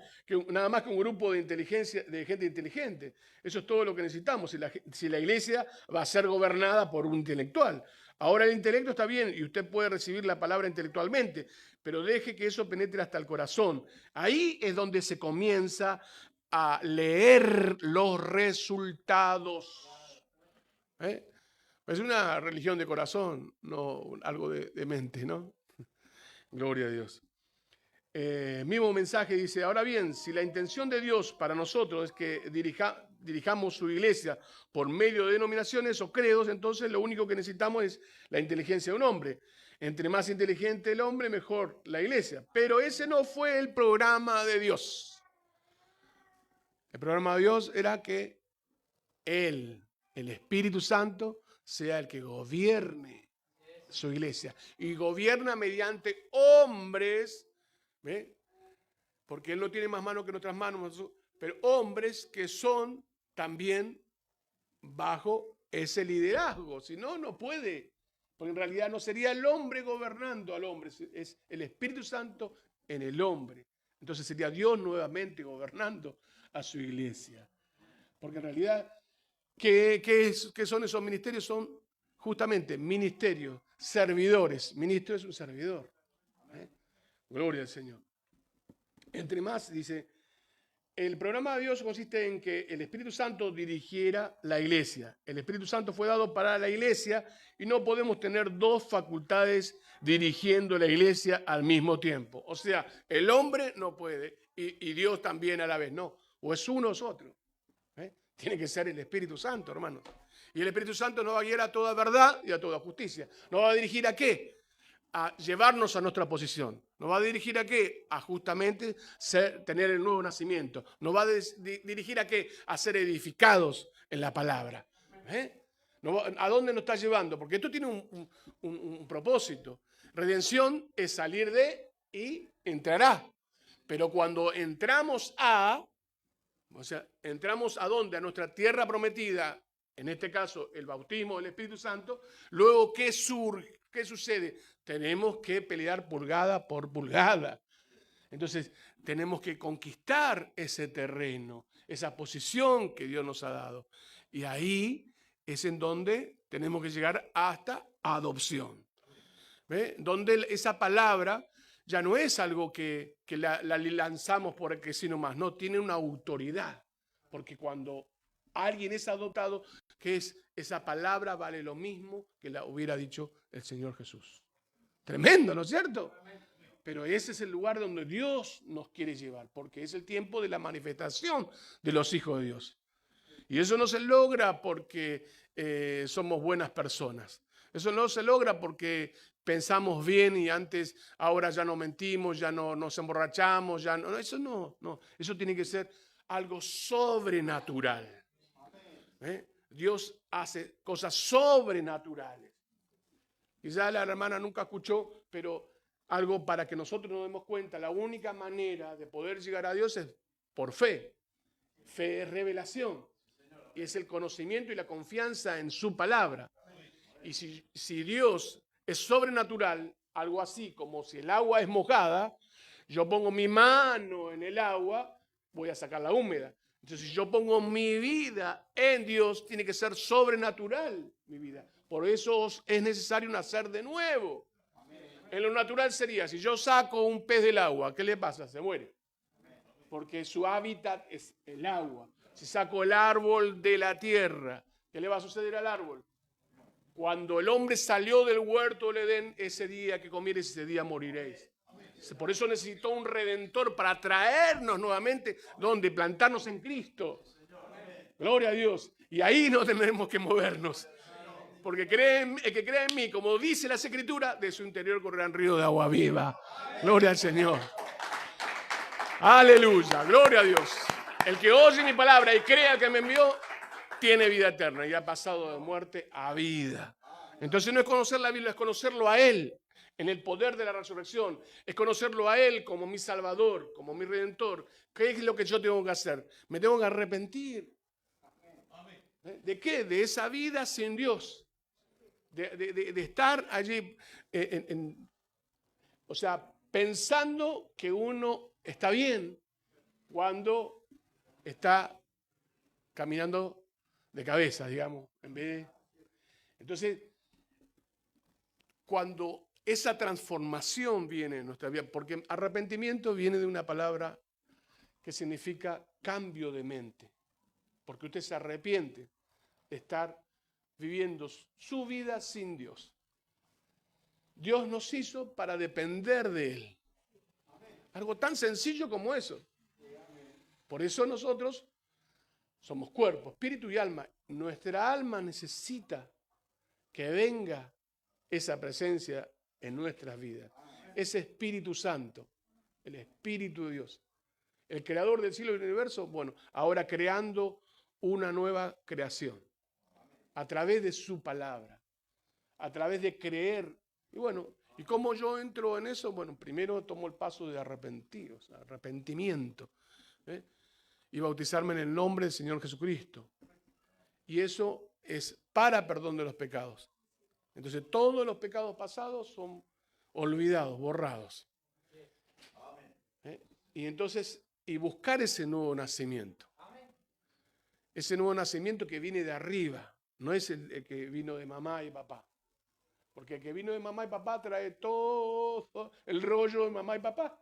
más que un grupo de gente inteligente. Eso es todo lo que necesitamos si la iglesia va a ser gobernada por un intelectual. Ahora el intelecto está bien y usted puede recibir la palabra intelectualmente, pero deje que eso penetre hasta el corazón. Ahí es donde se comienza a leer los resultados. Es una religión de corazón, no algo de mente, ¿no? Gloria a Dios. Mismo mensaje dice, ahora bien, si la intención de Dios para nosotros es que dirijamos su iglesia por medio de denominaciones o credos, entonces lo único que necesitamos es la inteligencia de un hombre. Entre más inteligente el hombre, mejor la iglesia. Pero ese no fue el programa de Dios. El programa de Dios era que Él, el Espíritu Santo, sea el que gobierne su iglesia. Y gobierna mediante hombres, ¿ve? Porque Él no tiene más manos que nuestras manos, pero hombres que son también bajo ese liderazgo. Si no, no puede. Porque en realidad no sería el hombre gobernando al hombre, es el Espíritu Santo en el hombre. Entonces sería Dios nuevamente gobernando a su iglesia. Porque en realidad, ¿qué son esos ministerios? Son justamente ministerios, servidores. Ministro es un servidor. Gloria al Señor. Entre más, dice, el programa de Dios consiste en que el Espíritu Santo dirigiera la iglesia. El Espíritu Santo fue dado para la iglesia y no podemos tener dos facultades dirigiendo la iglesia al mismo tiempo. O sea, el hombre no puede y Dios también a la vez, no. O es uno o es otro. Tiene que ser el Espíritu Santo, hermano. Y el Espíritu Santo nos va a guiar a toda verdad y a toda justicia. ¿Nos va a dirigir a qué? A llevarnos a nuestra posición. ¿Nos va a dirigir a qué? A justamente tener el nuevo nacimiento. ¿Nos va a dirigir a qué? A ser edificados en la palabra. ¿A dónde nos está llevando? Porque esto tiene un propósito. Redención es salir de y entrará. Pero cuando entramos ¿entramos a dónde? A nuestra tierra prometida, en este caso el bautismo del Espíritu Santo. Luego, ¿qué sucede? Tenemos que pelear pulgada por pulgada. Entonces, tenemos que conquistar ese terreno, esa posición que Dios nos ha dado. Y ahí es en donde tenemos que llegar hasta adopción. ¿Ve? Donde esa palabra ya no es algo que la lanzamos porque sí nomás, no, tiene una autoridad. Porque cuando alguien es adoptado, esa palabra vale lo mismo que la hubiera dicho el Señor Jesús. Tremendo, ¿no es cierto? Pero ese es el lugar donde Dios nos quiere llevar, porque es el tiempo de la manifestación de los hijos de Dios. Y eso no se logra porque somos buenas personas. Eso no se logra porque pensamos bien y ahora ya no mentimos, ya no nos emborrachamos, ya no. Eso no. Eso tiene que ser algo sobrenatural. Dios hace cosas sobrenaturales. Quizá la hermana nunca escuchó, pero algo para que nosotros nos demos cuenta, la única manera de poder llegar a Dios es por fe. Fe es revelación y es el conocimiento y la confianza en su palabra. Y si Dios es sobrenatural, algo así como si el agua es mojada, yo pongo mi mano en el agua, voy a sacarla húmeda. Entonces, si yo pongo mi vida en Dios, tiene que ser sobrenatural mi vida. Por eso es necesario nacer de nuevo. En lo natural sería, si yo saco un pez del agua, ¿qué le pasa? Se muere. Porque su hábitat es el agua. Si saco el árbol de la tierra, ¿qué le va a suceder al árbol? Cuando el hombre salió del huerto del Edén, ese día que comiereis, ese día moriréis. Por eso necesitó un redentor para traernos nuevamente, donde plantarnos en Cristo. Gloria a Dios. Y ahí no tenemos que movernos. Porque el que cree en mí, como dice la Escritura, de su interior correrán ríos de agua viva. Gloria al Señor. Aleluya. Gloria a Dios. El que oye mi palabra y crea que me envió, tiene vida eterna y ha pasado de muerte a vida. Entonces no es conocer la Biblia, es conocerlo a Él en el poder de la resurrección. Es conocerlo a Él como mi Salvador, como mi Redentor. ¿Qué es lo que yo tengo que hacer? Me tengo que arrepentir. ¿De qué? De esa vida sin Dios. De estar allí, o sea, pensando que uno está bien cuando está caminando de cabeza, digamos, en vez de... Entonces, cuando esa transformación viene en nuestra vida, porque arrepentimiento viene de una palabra que significa cambio de mente, porque usted se arrepiente de estar viviendo su vida sin Dios. Dios nos hizo para depender de Él. Algo tan sencillo como eso. Por eso nosotros somos cuerpo, espíritu y alma. Nuestra alma necesita que venga esa presencia en nuestras vidas. Ese Espíritu Santo, el Espíritu de Dios, el creador del cielo y del universo, bueno, ahora creando una nueva creación a través de su palabra, a través de creer. Y bueno, ¿y cómo yo entro en eso? Bueno, primero tomo el paso de arrepentimiento, y bautizarme en el nombre del Señor Jesucristo. Y eso es para perdón de los pecados. Entonces todos los pecados pasados son olvidados, borrados. Y entonces, y buscar ese nuevo nacimiento. Ese nuevo nacimiento que viene de arriba, no es el que vino de mamá y papá. Porque el que vino de mamá y papá trae todo el rollo de mamá y papá.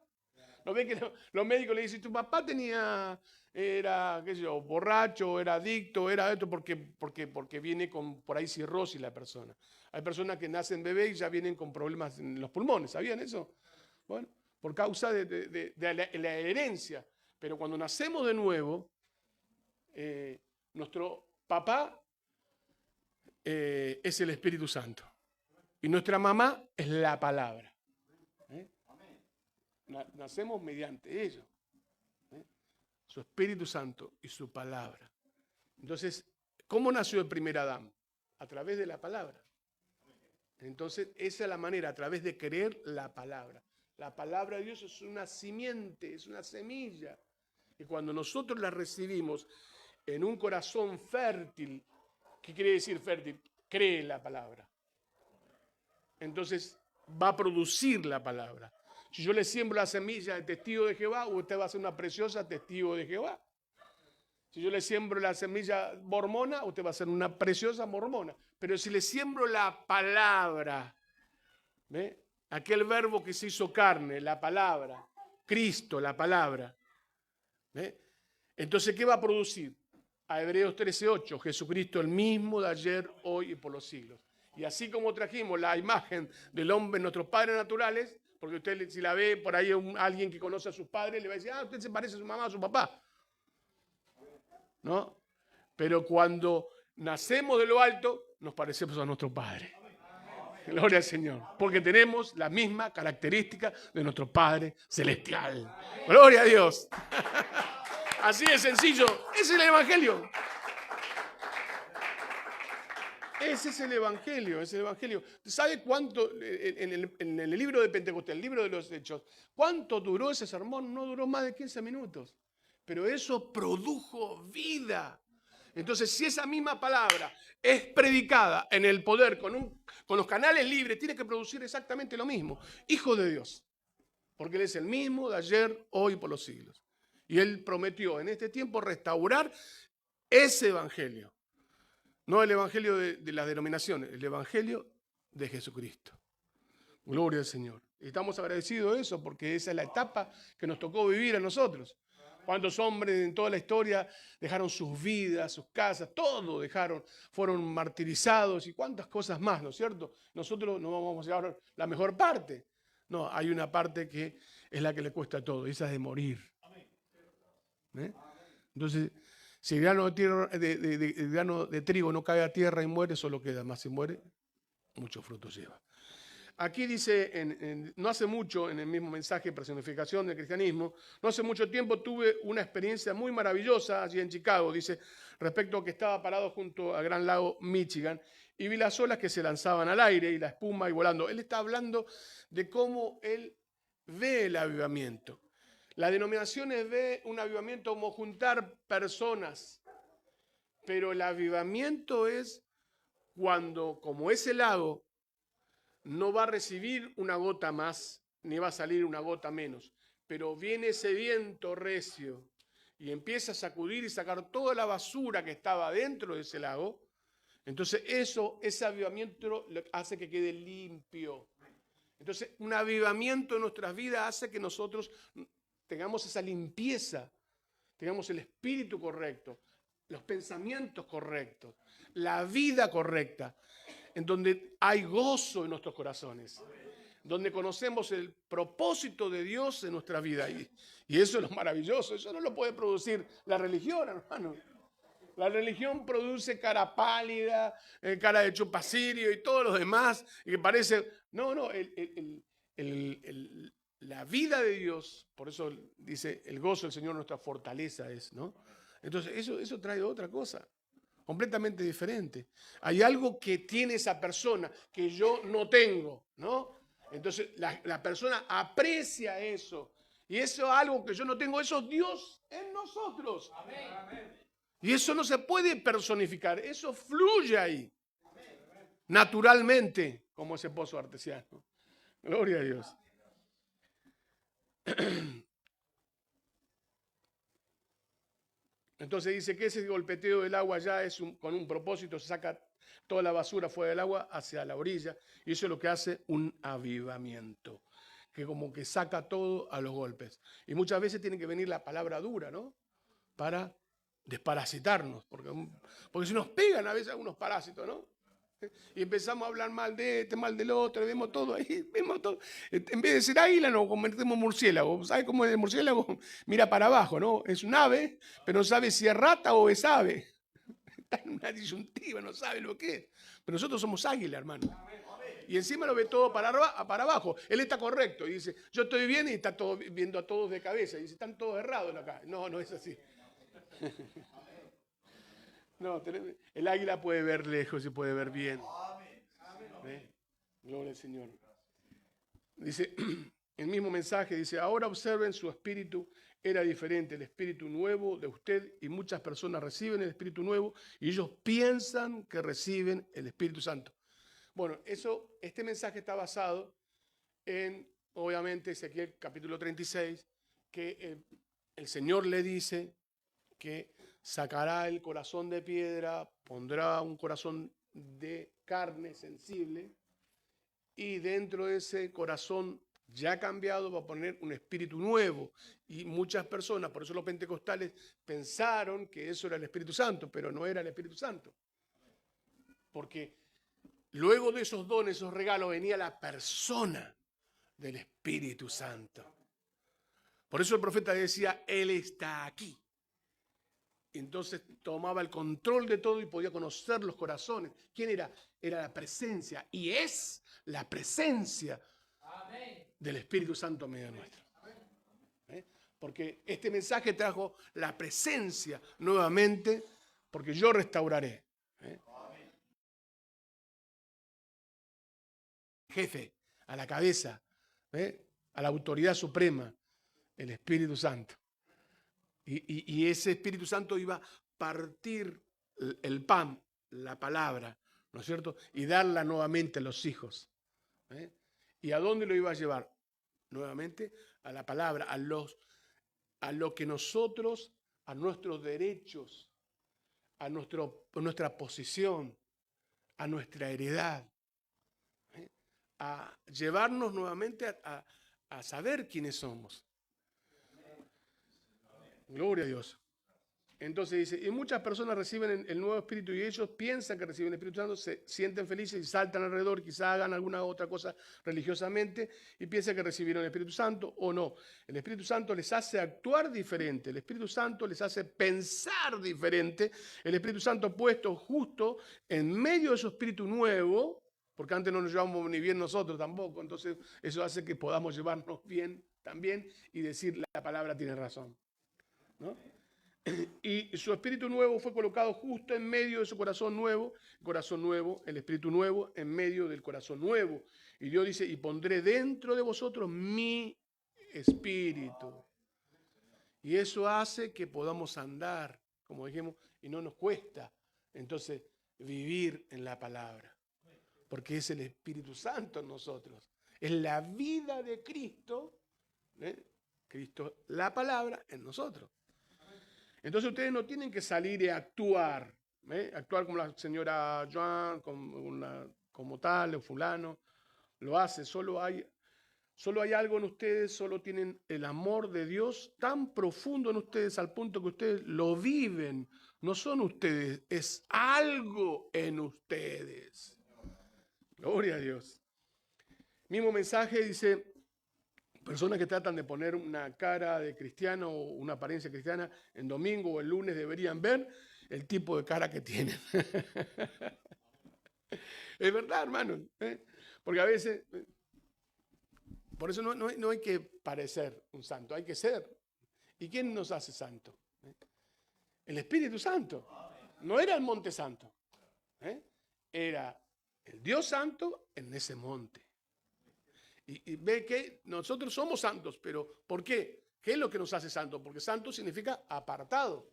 ¿No ven que los médicos le dicen, tu papá era, qué sé yo, borracho, era adicto, era esto, porque viene con por ahí cirrosis la persona? Hay personas que nacen bebés y ya vienen con problemas en los pulmones, ¿sabían eso? Bueno, por causa de la herencia. Pero cuando nacemos de nuevo, nuestro papá es el Espíritu Santo. Y nuestra mamá es la palabra. Nacemos mediante ello. Su Espíritu Santo y su palabra. Entonces, ¿cómo nació el primer Adán? A través de la palabra. Entonces, esa es la manera, a través de creer la palabra. La palabra de Dios es una simiente, es una semilla. Y cuando nosotros la recibimos en un corazón fértil, ¿qué quiere decir fértil? Cree la palabra. Entonces, va a producir la palabra. Si yo le siembro la semilla de testigo de Jehová, usted va a ser una preciosa testigo de Jehová. Si yo le siembro la semilla mormona, usted va a ser una preciosa mormona. Pero si le siembro la palabra, ¿ve? Aquel verbo que se hizo carne, la palabra, Cristo, la palabra, ¿ve? Entonces, ¿qué va a producir? A Hebreos 13:8, Jesucristo el mismo de ayer, hoy y por los siglos. Y así como trajimos la imagen del hombre, nuestros padres naturales, porque usted si la ve por ahí alguien que conoce a sus padres, le va a decir, usted se parece a su mamá, a su papá. ¿No? Pero cuando nacemos de lo alto, nos parecemos a nuestro Padre. Gloria al Señor. Porque tenemos la misma característica de nuestro Padre Celestial. Gloria a Dios. Así de sencillo. Ese es el Evangelio. Ese es el Evangelio, es el Evangelio. ¿Sabe cuánto, en el libro de Pentecostés, el libro de los Hechos, cuánto duró ese sermón? No duró más de 15 minutos. Pero eso produjo vida. Entonces, si esa misma palabra es predicada en el poder, con los canales libres, tiene que producir exactamente lo mismo. Hijo de Dios. Porque Él es el mismo de ayer, hoy y por los siglos. Y Él prometió en este tiempo restaurar ese Evangelio. No el evangelio de las denominaciones, el evangelio de Jesucristo. Gloria al Señor. Y estamos agradecidos de eso porque esa es la etapa que nos tocó vivir a nosotros. Cuántos hombres en toda la historia dejaron sus vidas, sus casas, todo dejaron, fueron martirizados y cuántas cosas más, ¿no es cierto? Nosotros no vamos a llevar la mejor parte. No, hay una parte que es la que le cuesta todo, esa es de morir. Entonces, si el grano de trigo no cae a tierra y muere, solo queda, más si muere, mucho fruto lleva. Aquí dice, no hace mucho, en el mismo mensaje, personificación del cristianismo, no hace mucho tiempo tuve una experiencia muy maravillosa allí en Chicago, dice, respecto a que estaba parado junto al Gran Lago Michigan y vi las olas que se lanzaban al aire y la espuma y volando. Él está hablando de cómo él ve el avivamiento. La denominación ve un avivamiento como juntar personas, pero el avivamiento es cuando, como ese lago, no va a recibir una gota más, ni va a salir una gota menos, pero viene ese viento recio y empieza a sacudir y sacar toda la basura que estaba dentro de ese lago. Entonces ese avivamiento hace que quede limpio. Entonces un avivamiento en nuestras vidas hace que nosotros tengamos esa limpieza, tengamos el espíritu correcto, los pensamientos correctos, la vida correcta, en donde hay gozo en nuestros corazones, donde conocemos el propósito de Dios en nuestra vida. Y eso es lo maravilloso, eso no lo puede producir la religión, hermano. La religión produce cara pálida, cara de chupacirio y todos los demás, y que parece, la vida de Dios, por eso dice, el gozo del Señor nuestra fortaleza es, ¿no? Entonces eso trae otra cosa, completamente diferente. Hay algo que tiene esa persona que yo no tengo, ¿no? Entonces la persona aprecia eso. Y eso es algo que yo no tengo, eso es Dios en nosotros. Amén. Y eso no se puede personificar, eso fluye ahí, naturalmente, como ese pozo artesiano. Gloria a Dios. Entonces dice que ese golpeteo del agua ya es con un propósito, se saca toda la basura fuera del agua hacia la orilla, y eso es lo que hace un avivamiento, que como que saca todo a los golpes. Y muchas veces tiene que venir la palabra dura, ¿no? Para desparasitarnos, porque si nos pegan a veces algunos parásitos, ¿no? Y empezamos a hablar mal de este, mal del otro, vemos todo ahí, vemos todo. En vez de ser águila, nos convertimos en murciélago. ¿Sabe cómo es el murciélago? Mira para abajo, ¿no? Es un ave, pero no sabe si es rata o es ave. Está en una disyuntiva, no sabe lo que es. Pero nosotros somos águila, hermano. Y encima lo ve todo para abajo. Él está correcto y dice, yo estoy bien, y está todo, viendo a todos de cabeza. Y dice, están todos errados acá. No, no es así. No, el águila puede ver lejos y puede ver bien. Gloria al Señor. Dice, el mismo mensaje dice, ahora observen, su espíritu era diferente, el espíritu nuevo de usted, y muchas personas reciben el espíritu nuevo y ellos piensan que reciben el Espíritu Santo. Bueno, este mensaje está basado en, obviamente, Ezequiel capítulo 36, que el Señor le dice que sacará el corazón de piedra, pondrá un corazón de carne sensible, y dentro de ese corazón ya cambiado va a poner un espíritu nuevo. Y muchas personas, por eso los pentecostales, pensaron que eso era el Espíritu Santo, pero no era el Espíritu Santo. Porque luego de esos dones, esos regalos, venía la persona del Espíritu Santo. Por eso el profeta decía, Él está aquí. entonces tomaba el control de todo y podía conocer los corazones. ¿Quién era? Era la presencia, y es la presencia del Espíritu Santo en medio nuestro. Porque este mensaje trajo la presencia nuevamente, porque yo restauraré. Jefe, a la cabeza, a la autoridad suprema, el Espíritu Santo. Y ese Espíritu Santo iba a partir el pan, la palabra, ¿no es cierto? Y darla nuevamente a los hijos. ¿Y a dónde lo iba a llevar? Nuevamente a la palabra, a lo que nosotros, a nuestros derechos, a nuestra posición, a nuestra heredad. A llevarnos nuevamente a saber quiénes somos. Gloria a Dios. Entonces dice, y muchas personas reciben el nuevo Espíritu y ellos piensan que reciben el Espíritu Santo, se sienten felices y saltan alrededor, quizás hagan alguna otra cosa religiosamente y piensan que recibieron el Espíritu Santo o no. El Espíritu Santo les hace actuar diferente, el Espíritu Santo les hace pensar diferente, el Espíritu Santo puesto justo en medio de su Espíritu nuevo, porque antes no nos llevamos ni bien nosotros tampoco, entonces eso hace que podamos llevarnos bien también y decir la palabra tiene razón, ¿no? Y su espíritu nuevo fue colocado justo en medio de su corazón nuevo, el espíritu nuevo en medio del corazón nuevo. Y Dios dice, y pondré dentro de vosotros mi espíritu. Y eso hace que podamos andar, como dijimos, y no nos cuesta, entonces, vivir en la palabra. Porque es el Espíritu Santo en nosotros. Es la vida de Cristo, Cristo, la palabra en nosotros. Entonces ustedes no tienen que salir y actuar, actuar como la señora Joan, como tal, o fulano, lo hace. Solo hay algo en ustedes, solo tienen el amor de Dios tan profundo en ustedes al punto que ustedes lo viven. No son ustedes, es algo en ustedes. Gloria a Dios. Mismo mensaje dice, personas que tratan de poner una cara de cristiano o una apariencia cristiana en domingo o el lunes deberían ver el tipo de cara que tienen. Es verdad, hermano. Porque a veces, por eso no hay que parecer un santo, hay que ser. ¿Y quién nos hace santo? El Espíritu Santo. No era el monte santo. Era el Dios santo en ese monte. Y ve que nosotros somos santos, pero ¿por qué? ¿Qué es lo que nos hace santos? Porque santo significa apartado.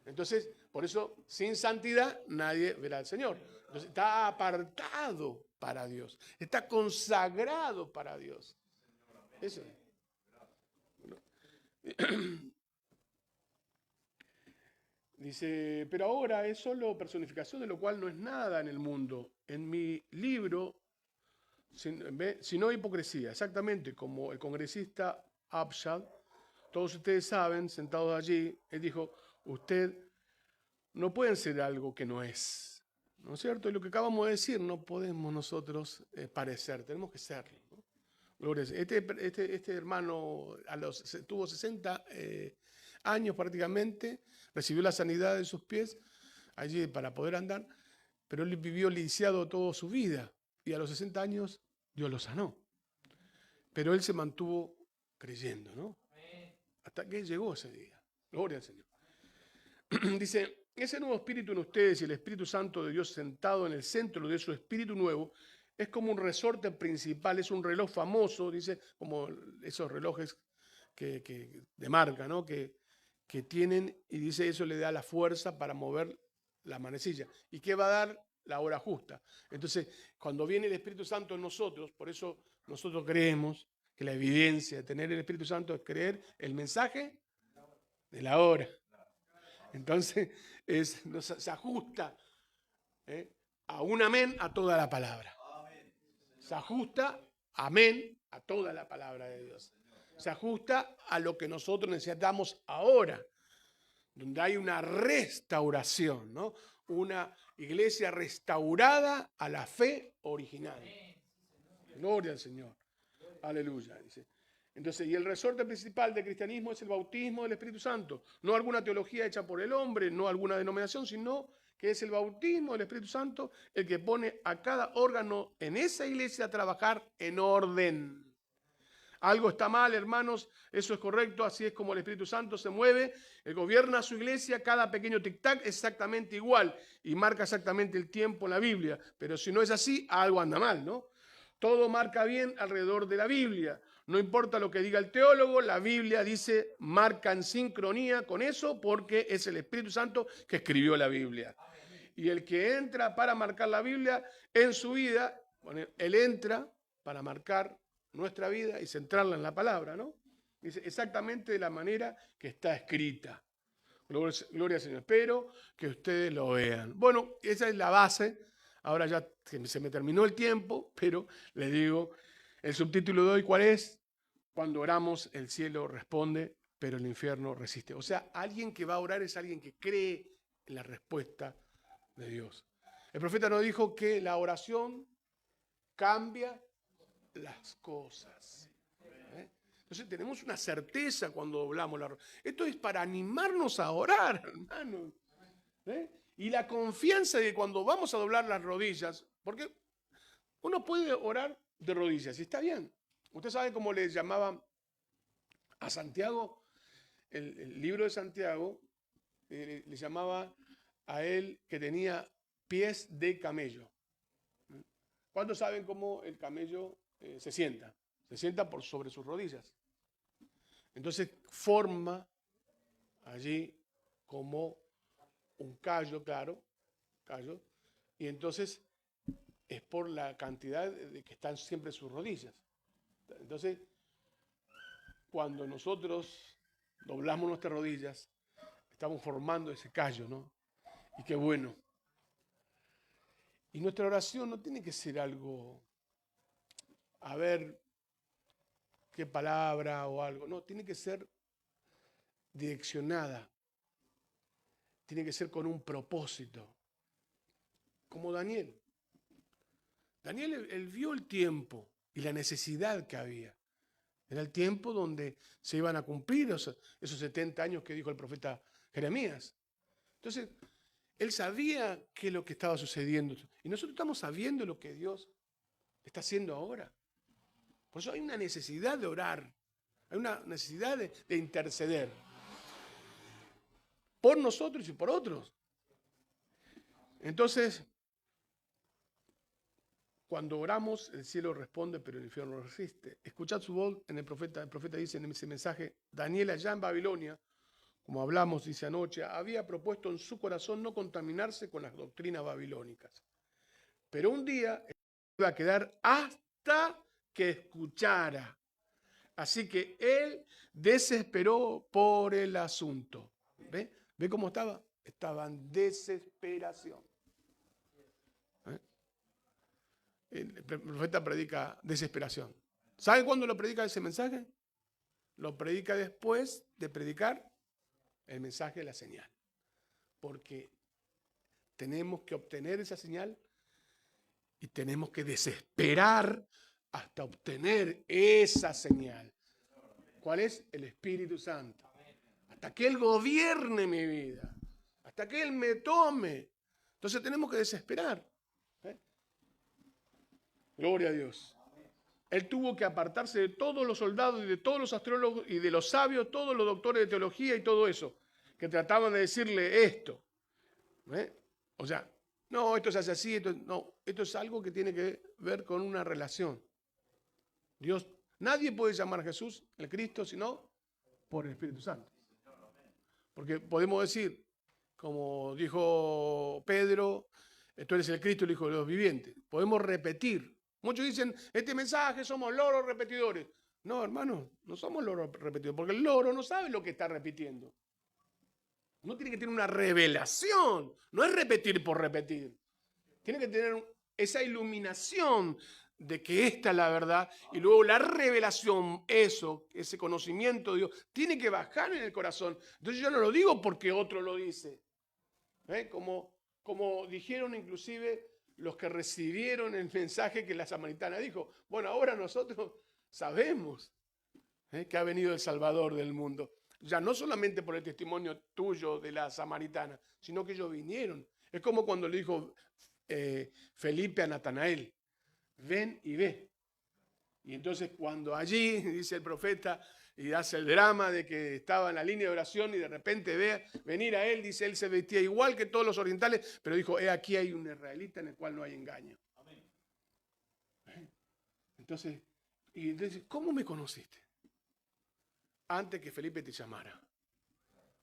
Entonces, por eso, sin santidad nadie verá al Señor. Entonces, está apartado para Dios. Está consagrado para Dios. Eso. Dice, pero ahora es solo personificación, de lo cual no es nada en el mundo. En mi libro, sino hipocresía, exactamente como el congresista Abshad, todos ustedes saben, sentados allí, él dijo, usted no pueden ser algo que no es, ¿no es cierto? Y lo que acabamos de decir, no podemos nosotros parecer, tenemos que serlo, ¿no? Gloria a Dios. Este hermano tuvo 60 años prácticamente, recibió la sanidad de sus pies allí para poder andar, pero él vivió lisiado toda su vida. Y a los 60 años Dios lo sanó. Pero él se mantuvo creyendo, ¿no? Hasta que llegó ese día. Gloria al Señor. Dice, ese nuevo espíritu en ustedes y el Espíritu Santo de Dios sentado en el centro de su espíritu nuevo es como un resorte principal, es un reloj famoso, dice, como esos relojes de marca, ¿no? Que tienen, y dice, eso le da la fuerza para mover la manecilla. ¿Y qué va a dar? La hora justa. Entonces, cuando viene el Espíritu Santo en nosotros, por eso nosotros creemos que la evidencia de tener el Espíritu Santo es creer el mensaje de la hora. Entonces, se ajusta a un amén a toda la palabra. Se ajusta, amén, a toda la palabra de Dios. Se ajusta a lo que nosotros necesitamos ahora, donde hay una restauración, ¿no? Una iglesia restaurada a la fe original. Gloria al Señor. Aleluya. Dice. Entonces, y el resorte principal del cristianismo es el bautismo del Espíritu Santo. No alguna teología hecha por el hombre, no alguna denominación, sino que es el bautismo del Espíritu Santo el que pone a cada órgano en esa iglesia a trabajar en orden. Algo está mal, hermanos, eso es correcto, así es como el Espíritu Santo se mueve, él gobierna su iglesia, cada pequeño tic-tac es exactamente igual y marca exactamente el tiempo en la Biblia, pero si no es así, algo anda mal, ¿no? Todo marca bien alrededor de la Biblia, no importa lo que diga el teólogo, la Biblia dice, marca en sincronía con eso porque es el Espíritu Santo que escribió la Biblia. Y el que entra para marcar la Biblia en su vida, bueno, él entra para marcar nuestra vida y centrarla en la palabra, ¿no? Dice exactamente de la manera que está escrita. Gloria al Señor. Espero que ustedes lo vean. Bueno, esa es la base. Ahora ya se me terminó el tiempo, pero les digo, el subtítulo de hoy, ¿cuál es? Cuando oramos, el cielo responde, pero el infierno resiste. O sea, alguien que va a orar es alguien que cree en la respuesta de Dios. El profeta nos dijo que la oración cambia las cosas. Entonces tenemos una certeza cuando hablamos la rodilla. Esto es para animarnos a orar, hermanos. Y la confianza de que cuando vamos a doblar las rodillas, porque uno puede orar de rodillas y está bien. Usted sabe cómo le llamaban a Santiago, el libro de Santiago, le llamaba a él que tenía pies de camello. ¿Cuántos saben cómo el camello se sienta? Se sienta por sobre sus rodillas. Entonces forma allí como un callo, claro, callo, y entonces es por la cantidad de que están siempre sus rodillas. Entonces, cuando nosotros doblamos nuestras rodillas, estamos formando ese callo, ¿no? Y qué bueno. Y nuestra oración no tiene que ser algo, a ver qué palabra o algo, no, tiene que ser direccionada, tiene que ser con un propósito, como Daniel. Daniel, él vio el tiempo y la necesidad que había. Era el tiempo donde se iban a cumplir esos 70 años que dijo el profeta Jeremías. Entonces, él sabía qué es lo que estaba sucediendo. Y nosotros estamos sabiendo lo que Dios está haciendo ahora. Por eso hay una necesidad de orar. Hay una necesidad de interceder. Por nosotros y por otros. Entonces, cuando oramos, el cielo responde, pero el infierno resiste. Escuchad su voz en el profeta dice en ese mensaje, Daniel allá en Babilonia, como hablamos, dice anoche, había propuesto en su corazón no contaminarse con las doctrinas babilónicas. Pero un día iba a quedar hasta que escuchara. Así que él desesperó por el asunto. ¿Ve? ¿Ve cómo estaba? Estaba en desesperación. El profeta predica desesperación. ¿Saben cuándo lo predica ese mensaje? Lo predica después de predicar el mensaje de la señal. Porque tenemos que obtener esa señal y tenemos que desesperar hasta obtener esa señal. ¿Cuál es? El Espíritu Santo. Hasta que Él gobierne mi vida. Hasta que Él me tome. Entonces tenemos que desesperar. Gloria a Dios. Él tuvo que apartarse de todos los soldados y de todos los astrólogos y de los sabios, todos los doctores de teología y todo eso, que trataban de decirle esto. O sea, no, esto se hace así, esto es algo que tiene que ver con una relación. Dios, nadie puede llamar a Jesús el Cristo sino por el Espíritu Santo. Porque podemos decir, como dijo Pedro, tú eres el Cristo, el Hijo de los vivientes. Podemos repetir. Muchos dicen, este mensaje somos loros repetidores. No, hermano, no somos loros repetidores, porque el loro no sabe lo que está repitiendo. Uno tiene que tener una revelación, no es repetir por repetir. Tiene que tener esa iluminación de que esta es la verdad y luego la revelación, ese conocimiento de Dios, tiene que bajar en el corazón. Entonces yo no lo digo porque otro lo dice. Como dijeron inclusive los que recibieron el mensaje que la samaritana dijo. Bueno, ahora nosotros sabemos. que ha venido el Salvador del mundo. Ya no solamente por el testimonio tuyo de la samaritana, sino que ellos vinieron. Es como cuando le dijo Felipe a Natanael, ven y ve. Y entonces cuando allí, dice el profeta, y hace el drama de que estaba en la línea de oración y de repente ve venir a él, dice, él se vestía igual que todos los orientales, pero dijo, aquí hay un israelita en el cual no hay engaño. Entonces, ¿cómo me conociste? Antes que Felipe te llamara.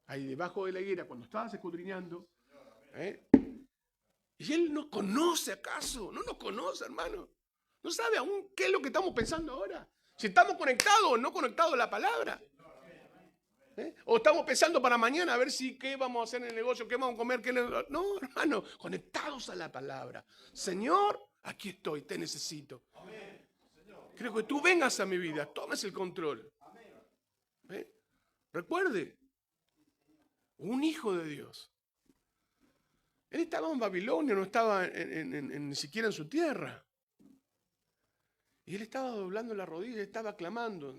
Ahí debajo de la higuera, cuando estabas escudriñando. ¿Y él no conoce acaso? No nos conoce, hermano. No sabe aún qué es lo que estamos pensando ahora. Si estamos conectados o no conectados a la palabra. O estamos pensando para mañana a ver qué vamos a hacer en el negocio, qué vamos a comer. No, hermano, conectados a la palabra. Señor, aquí estoy, te necesito. Creo que tú vengas a mi vida, tomes el control. Recuerde, un hijo de Dios. Él estaba en Babilonia, no estaba ni siquiera en su tierra. Y él estaba doblando la rodilla, estaba clamando.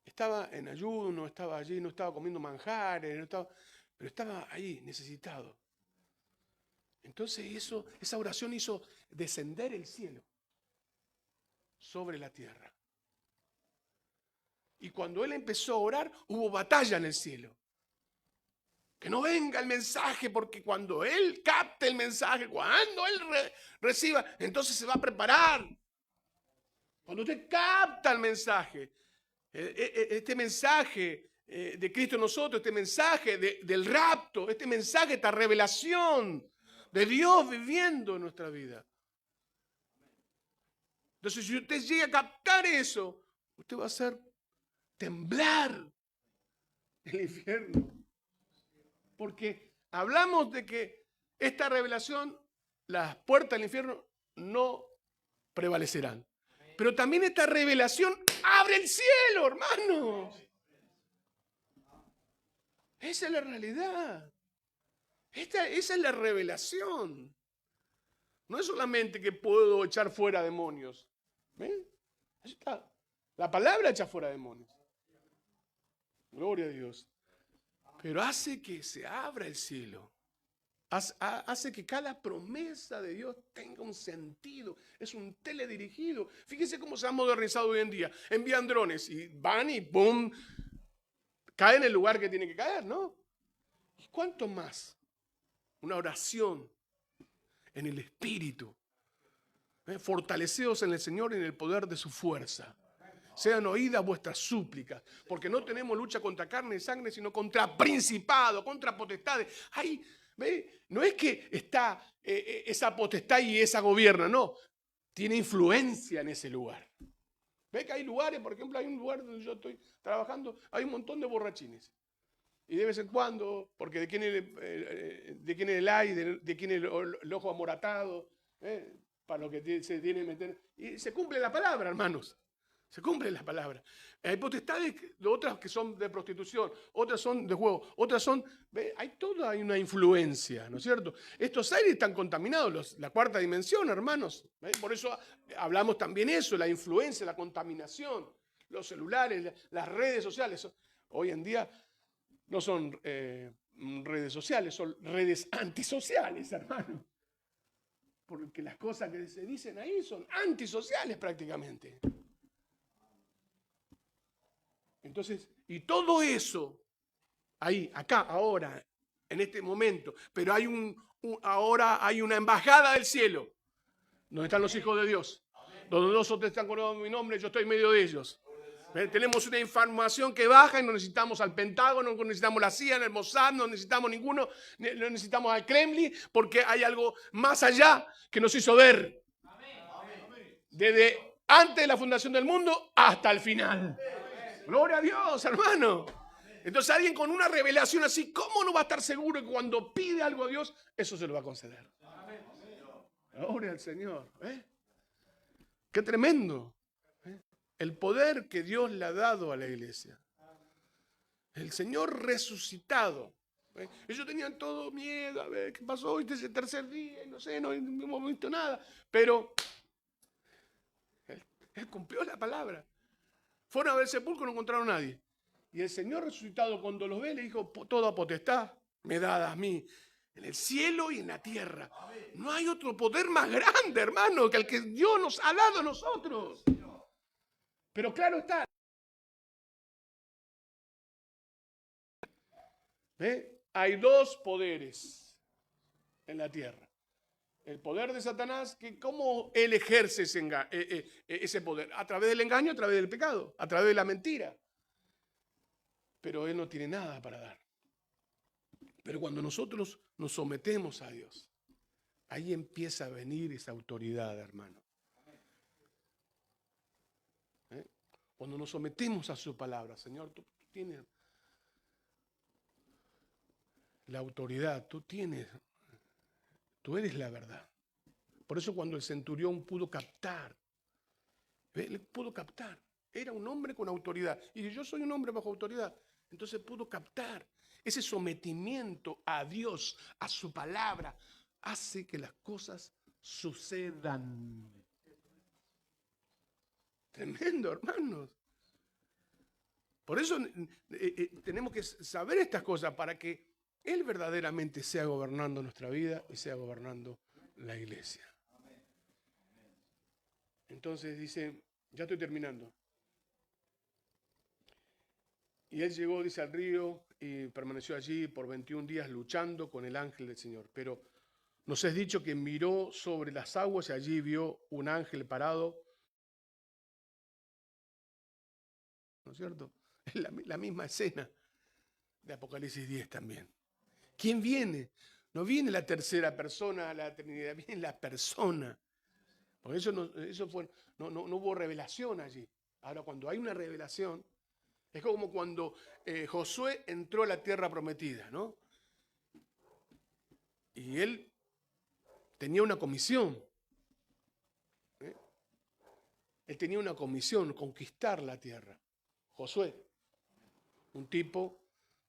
Estaba en ayuno, estaba allí, no estaba comiendo manjares, pero estaba ahí, necesitado. Entonces esa oración hizo descender el cielo sobre la tierra. Y cuando él empezó a orar, hubo batalla en el cielo. Que no venga el mensaje, porque cuando él capte el mensaje, cuando él reciba, entonces se va a preparar. Cuando usted capta el mensaje, este mensaje de Cristo en nosotros, este mensaje del rapto, este mensaje, esta revelación de Dios viviendo en nuestra vida. Entonces, si usted llega a captar eso, usted va a hacer temblar el infierno. Porque hablamos de que esta revelación, las puertas del infierno no prevalecerán. Pero también esta revelación abre el cielo, hermano. Esa es la realidad. Esa es la revelación. No es solamente que puedo echar fuera demonios. ¿Ven? La palabra echa fuera demonios. Gloria a Dios. Pero hace que se abra el cielo. Hace que cada promesa de Dios tenga un sentido. Es un teledirigido. Fíjense cómo se ha modernizado hoy en día. Envían drones y van y ¡boom! Cae en el lugar que tiene que caer, ¿no? ¿Y cuánto más? Una oración en el Espíritu. Fortaleceos en el Señor y en el poder de su fuerza. Sean oídas vuestras súplicas, porque no tenemos lucha contra carne y sangre, sino contra principados, contra potestades. Ay, ¿ve? No es que está esa potestad y esa gobierna, no. Tiene influencia en ese lugar. ¿Ve que hay lugares, por ejemplo, hay un lugar donde yo estoy trabajando, hay un montón de borrachines. Y de vez en cuando, porque de quién es el ay, de quién es el ojo amoratado, para lo que se tiene que meter. Y se cumple la palabra, hermanos. Se cumple la palabra. Hay potestades, otras que son de prostitución, otras son de juego, otras son... hay una influencia, ¿no es cierto? Estos aires están contaminados, la cuarta dimensión, hermanos. Por eso hablamos también eso, la influencia, la contaminación, los celulares, las redes sociales. Hoy en día no son redes sociales, son redes antisociales, hermano. Porque las cosas que se dicen ahí son antisociales prácticamente. Entonces, y todo eso, ahí, acá, ahora, en este momento, pero ahora hay una embajada del cielo, donde están los hijos de Dios, donde nosotros están con mi nombre, yo estoy en medio de ellos. Tenemos una información que baja y no necesitamos al Pentágono, no necesitamos la CIA, el Mossad, no necesitamos ninguno, no necesitamos al Kremlin, porque hay algo más allá que nos hizo ver. Desde antes de la fundación del mundo hasta el final. Gloria a Dios, hermano. Entonces alguien con una revelación así, ¿cómo no va a estar seguro que cuando pide algo a Dios, eso se lo va a conceder? Gloria al Señor. Qué tremendo. El poder que Dios le ha dado a la iglesia. El Señor resucitado. Ellos tenían todo miedo, a ver qué pasó hoy, ese tercer día, no sé, no hemos visto nada. Pero Él cumplió la palabra. Fueron a ver el sepulcro y no encontraron a nadie. Y el Señor resucitado, cuando los ve, le dijo: toda potestad me dada a mí, en el cielo y en la tierra. No hay otro poder más grande, hermano, que el que Dios nos ha dado a nosotros. Pero claro está. Hay dos poderes en la tierra. El poder de Satanás, que cómo él ejerce ese poder, a través del engaño, a través del pecado, a través de la mentira. Pero él no tiene nada para dar. Pero cuando nosotros nos sometemos a Dios, ahí empieza a venir esa autoridad, hermano. Cuando nos sometemos a su palabra: Señor, tú tienes la autoridad, tú eres la verdad. Por eso cuando el centurión pudo captar, era un hombre con autoridad. Y yo soy un hombre bajo autoridad. Entonces pudo captar ese sometimiento a Dios, a su palabra, hace que las cosas sucedan. Tremendo, hermanos. Por eso tenemos que saber estas cosas para que Él verdaderamente sea gobernando nuestra vida y sea gobernando la iglesia. Entonces dice, ya estoy terminando. Y él llegó, dice, al río y permaneció allí por 21 días luchando con el ángel del Señor. Pero nos es dicho que miró sobre las aguas y allí vio un ángel parado. ¿No es cierto? Es la misma escena de Apocalipsis 10 también. ¿Quién viene? No viene la tercera persona, la Trinidad, viene la persona. Por eso no hubo revelación allí. Ahora, cuando hay una revelación, es como cuando Josué entró a la tierra prometida, ¿no? Y él tenía una comisión. Él tenía una comisión: conquistar la tierra. Josué, un tipo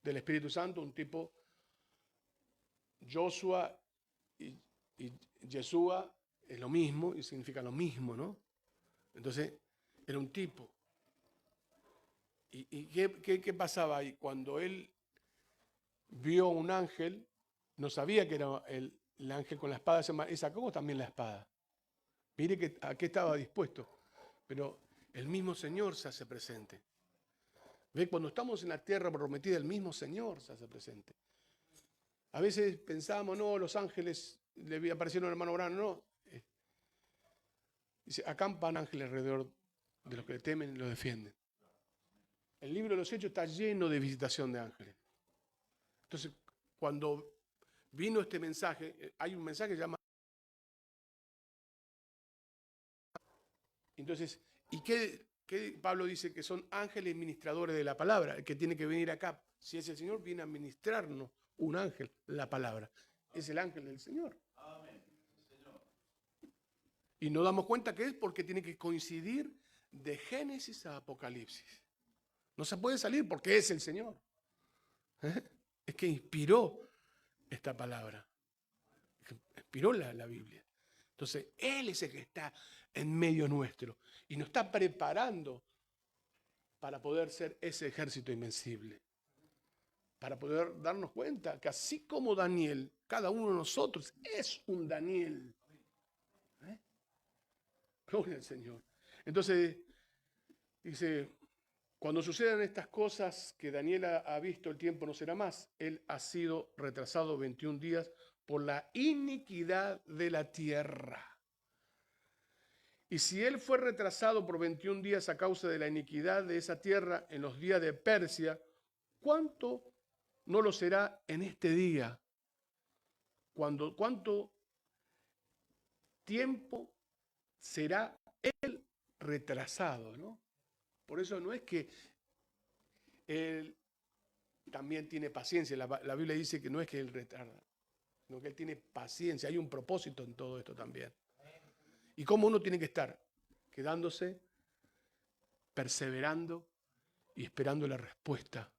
del Espíritu Santo, un tipo Joshua y Yeshua es lo mismo y significa lo mismo, ¿no? Entonces, era un tipo. ¿Y qué pasaba ahí? Cuando él vio un ángel, no sabía que era el ángel con la espada, y sacó también la espada. Mire a qué estaba dispuesto. Pero el mismo Señor se hace presente. ¿Ve? Cuando estamos en la tierra prometida, el mismo Señor se hace presente. A veces pensábamos, no, los ángeles le aparecieron al hermano Branham, no. Dice, acampan ángeles alrededor de los que le temen y los defienden. El libro de los Hechos está lleno de visitación de ángeles. Entonces, cuando vino este mensaje, hay un mensaje que se llama... Entonces, ¿y qué Pablo dice? Que son ángeles ministradores de la palabra. El que tiene que venir acá, si es el Señor, viene a ministrarnos un ángel, la palabra. Es el ángel del Señor. Y nos damos cuenta que es porque tiene que coincidir de Génesis a Apocalipsis. No se puede salir porque es el Señor. Es que inspiró esta palabra. Inspiró la Biblia. Entonces, Él es el que está en medio nuestro y nos está preparando para poder ser ese ejército invencible. Para poder darnos cuenta que así como Daniel, cada uno de nosotros es un Daniel. Gloria al Señor. Entonces, dice, cuando sucedan estas cosas que Daniel ha visto, el tiempo no será más. Él ha sido retrasado 21 días por la iniquidad de la tierra. Y si él fue retrasado por 21 días a causa de la iniquidad de esa tierra en los días de Persia, ¿cuánto no lo será en este día? ¿Cuánto tiempo será él retrasado, ¿no? Por eso no es que él también tiene paciencia. La Biblia dice que no es que él retarda, sino que él tiene paciencia. Hay un propósito en todo esto también. ¿Y cómo uno tiene que estar? Quedándose, perseverando y esperando la respuesta.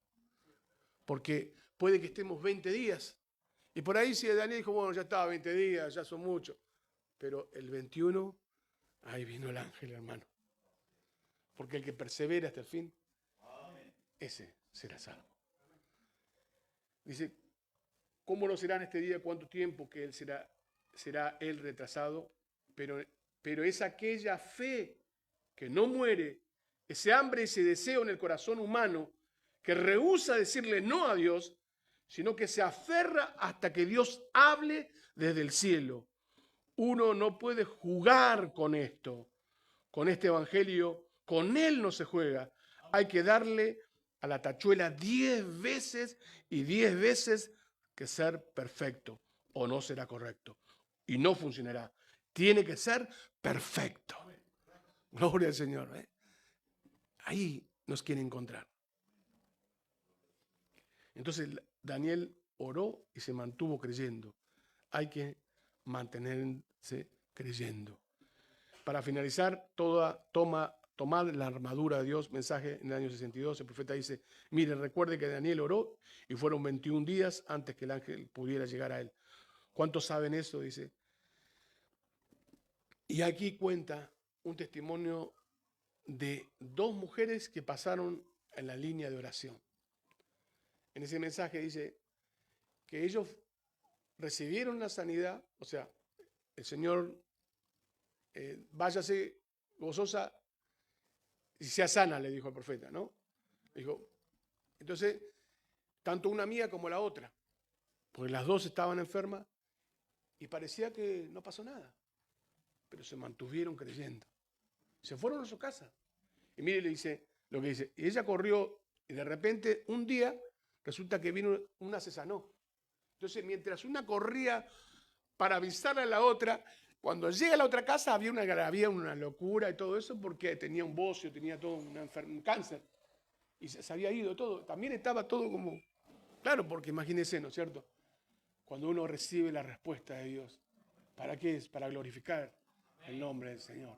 Porque puede que estemos 20 días. Y por ahí si Daniel dijo, bueno, ya estaba 20 días, ya son muchos. Pero el 21, ahí vino el ángel, hermano. Porque el que persevera hasta el fin, ese será salvo. Dice, ¿cómo no será en este día cuánto tiempo que él será él retrasado? Pero es aquella fe que no muere, ese hambre y ese deseo en el corazón humano que rehúsa decirle no a Dios, sino que se aferra hasta que Dios hable desde el cielo. Uno no puede jugar con esto, con este evangelio, con él no se juega. Hay que darle a la tachuela 10 veces y 10 veces que ser perfecto, o no será correcto y no funcionará. Tiene que ser perfecto. Gloria al Señor. Ahí nos quiere encontrar. Entonces Daniel oró y se mantuvo creyendo. Hay que mantenerse creyendo. Para finalizar, tomad la armadura de Dios, mensaje en el año 62, el profeta dice, miren, recuerde que Daniel oró y fueron 21 días antes que el ángel pudiera llegar a él. ¿Cuántos saben eso? Dice. Y aquí cuenta un testimonio de 2 mujeres que pasaron en la línea de oración. En ese mensaje dice que ellos recibieron la sanidad, o sea, el Señor, váyase gozosa y sea sana, le dijo el profeta, ¿no? Dijo, entonces, tanto una amiga como la otra, porque las 2 estaban enfermas y parecía que no pasó nada, pero se mantuvieron creyendo. Se fueron a su casa. Y mire, le dice lo que dice, y ella corrió y de repente un día resulta que vino una se sanó. Entonces, mientras una corría para avisarle a la otra, cuando llega a la otra casa había una locura y todo eso porque tenía un bocio, tenía todo un cáncer. Y se había ido todo. También estaba todo como... Claro, porque imagínense, ¿no es cierto? Cuando uno recibe la respuesta de Dios. ¿Para qué es? Para glorificar el nombre del Señor.